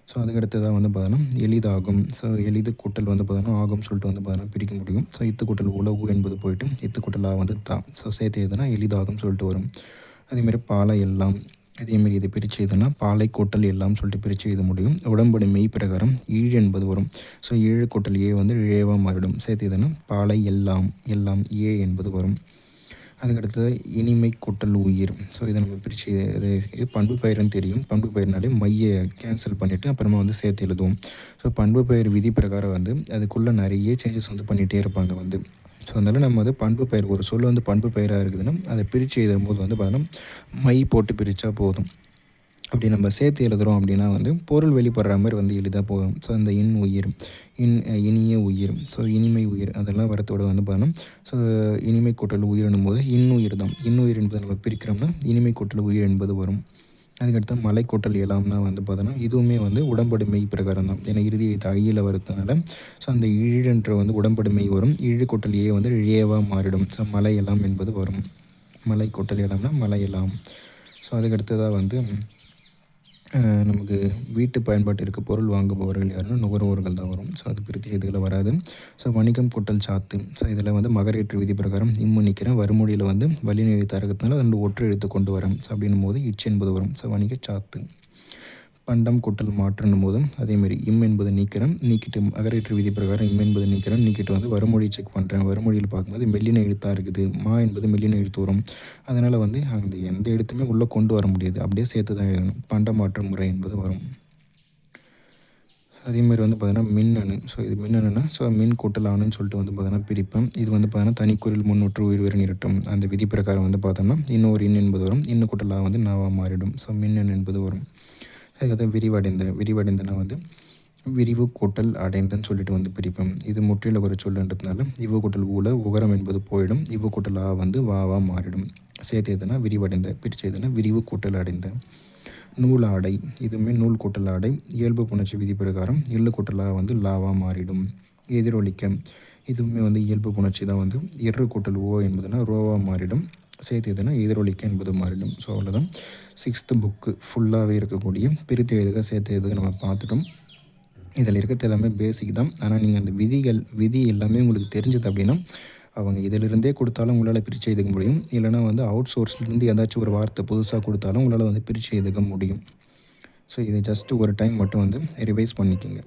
ஸோ அதுக்கடுத்ததாக வந்து பார்த்தோன்னா எளிதாகும். ஸோ எளிது கூட்டல் வந்து பார்த்தோன்னா ஆகும் சொல்லிட்டு வந்து பார்த்தோன்னா பிரிக்க முடியும். ஸோ இத்து கூட்டல் உளவு என்பது போயிட்டு இத்து கூட்டல் வந்து தா. ஸோ சேர்த்து எதுனா எளிதாகும் சொல்லிட்டு வரும். அதேமாரி பாலை எல்லாம் அதேமாரி இதை பிரித்து எதுனா பாலை கூட்டல் எல்லாம் சொல்லிட்டு பிரித்து எழுத முடியும். உடம்படி மெய் பிரகாரம் ஈழ் என்பது வரும். ஸோ ஏழு கூட்டல் ஏ வந்து ஏவாக மாறிடும். சேர்த்து எதுனா பாலை எல்லாம் எல்லாம் ஏ என்பது வரும். அதுக்கடுத்தது இனிமை கூட்டல் உயிர். ஸோ இதை நம்ம பிரித்து இது பண்பு பெயர்னு தெரியும். பண்பு பெயர்னாலே மையை கேன்சல் பண்ணிவிட்டு அப்புறமா வந்து சேர்த்து எழுதுவோம். ஸோ பண்பு பெயர் விதி பிரகாரம் வந்து அதுக்குள்ளே நிறைய சேஞ்சஸ் வந்து பண்ணிகிட்டே இருப்பாங்க வந்து. ஸோ அதனால் நம்ம வந்து பண்பு பெயர் ஒரு சொல் வந்து பண்பு பெயராக இருக்குதுன்னா அதை பிரித்து எழுதும்போது வந்து பார்த்தோன்னா மை போட்டு பிரித்தா போதும். அப்படி நம்ம சேர்த்து எழுதுகிறோம் அப்படின்னா வந்து பொருள் வெளிப்படுற மாதிரி வந்து எளிதாக போகும். ஸோ இந்த இன் உயிர் இனிய உயிர், ஸோ இனிமை உயிர் அதெல்லாம் வரத்தோடு வந்து பார்த்தோன்னா ஸோ இனிமை கூட்டல் உயிரினும் போது இன்னுயிர் தான். இன்னுயிர் என்பதை நம்ம பிரிக்கிறோம்னா இனிமை கூட்டல் உயிர் என்பது வரும். அதுக்கடுத்து மலை கூட்டல் எலாம்னா வந்து பார்த்தோன்னா இதுவுமே வந்து உடம்படுமை பிரகாரம் தான். ஏன்னா இறுதி வைத்த ஐயில் வரதுனால ஸோ அந்த இழின்ற வந்து உடம்படுமை வரும். இழு கூட்டல் ஏ வந்து ஏவாக மாறிடும். ஸோ மலை எல்லாம் என்பது வரும். மலை கூட்டல் எலாம்னா மலை எல்லாம். ஸோ அதுக்கடுத்ததாக வந்து நமக்கு வீட்டு பயன்பாட்டிற்கு பொருள் வாங்குபவர்கள் யாருன்னா நுகர்வோர்கள் தான் வரும். ஸோ அது பிரித்து இதில் வராது. ஸோ வணிகம் கூட்டல் சாத்து. ஸோ இதில் வந்து மகரேற்று விதி பிரகாரம் இம்மு நிற்கிறேன் வறுமொழியில் வந்து வழி எழுத்தாக இருக்கிறதுனால ரெண்டு ஒற்று எழுத்து கொண்டு வரேன். ஸோ அப்படின்னும் போது இச் என்பது வரும். ஸோ வணிக சாத்து. பண்டம் கூட்டல் மாற்றுன்னும் போதும் அதேமாரி இம் என்பதை நீக்கிறேன். நீக்கிட்டு அகரேற்று விதி பிரகாரம் இம் என்பதை நீக்கிறேன். நீக்கிட்டு வந்து வறுமொழி செக் பண்ணுறேன். வறுமொழியில் பார்க்கும்போது மெல்லின எழுத்தாக இருக்குது. மா என்பது மெல்லின எழுத்து வரும். அதனால் வந்து அந்த எந்த எழுத்துமே உள்ளே கொண்டு வர முடியாது. அப்படியே சேர்த்து தான் எழுதணும். பண்ட மாற்று முறை என்பது வரும். அதேமாதிரி வந்து பார்த்தீங்கன்னா மின்னணு. ஸோ இது மின்னணுன்னா ஸோ மின் கூட்டல் ஆணுன்னு சொல்லிட்டு வந்து பார்த்தீங்கன்னா பிரிப்பேன். இது வந்து பார்த்தீங்கன்னா தனிக்குறில் முன்னொற்று உயிர் வேறு நிரட்டும் அந்த விதி பிரகாரம் வந்து பார்த்தோம்னா இன்னொரு இன் என்பது வரும். இன்னும் கூட்டலாக வந்து நாவாக மாறிடும். ஸோ மின்னணு என்பது வரும். அதுக்கடுத்து விரிவடைந்தனா வந்து விரிவு கூட்டல் அடைந்தன்னு சொல்லிட்டு வந்து பிரிப்போம். இது முற்றில ஒரு சொல்லுன்றதுனால இவ்வு கூட்டல் ஊல உகரம் என்பது போயிடும். இவ்வு கூட்டல் வந்து வாவா மாறிடும். சேர்த்து எதுனா விரிவடைந்த பிரித்து எதுனா விரிவு கூட்டல் அடைந்த. நூலாடை இதுவுமே நூல் கூட்டல் ஆடை இயல்பு புணர்ச்சி விதி பிரகாரம் எள்ளு கூட்டலாக வந்து லாவா மாறிடும். எதிரொலிக்க இதுவுமே வந்து இயல்பு புணர்ச்சி தான் வந்து எரு கூட்டல் ஓ என்பதுனா ரோவா மாறிடும். சேர்த்து எதுனா எதிரொலிக்க என்பது மாறிடும். ஸோ அவ்வளோதான் 6th புக்கு ஃபுல்லாகவே இருக்கக்கூடிய பிரித்து எழுதுக சேர்த்து எழுதுக நம்ம பார்த்துட்டோம். இதில் இருக்கிறது எல்லாமே பேசிக் தான். ஆனால் நீங்கள் அந்த விதி எல்லாமே உங்களுக்கு தெரிஞ்சது அப்படின்னா அவங்க இதிலிருந்தே கொடுத்தாலும் உங்களால் பிரித்து எழுதுக்க முடியும். இல்லைனா வந்து அவுட் சோர்ஸ்லேருந்து ஏதாச்சும் ஒரு வார்த்தை புதுசாக கொடுத்தாலும் உங்களால் வந்து பிரித்து எழுதுக்க முடியும். ஸோ இதை ஜஸ்ட்டு ஒரு டைம் மட்டும் வந்து ரிவைஸ் பண்ணிக்கோங்க.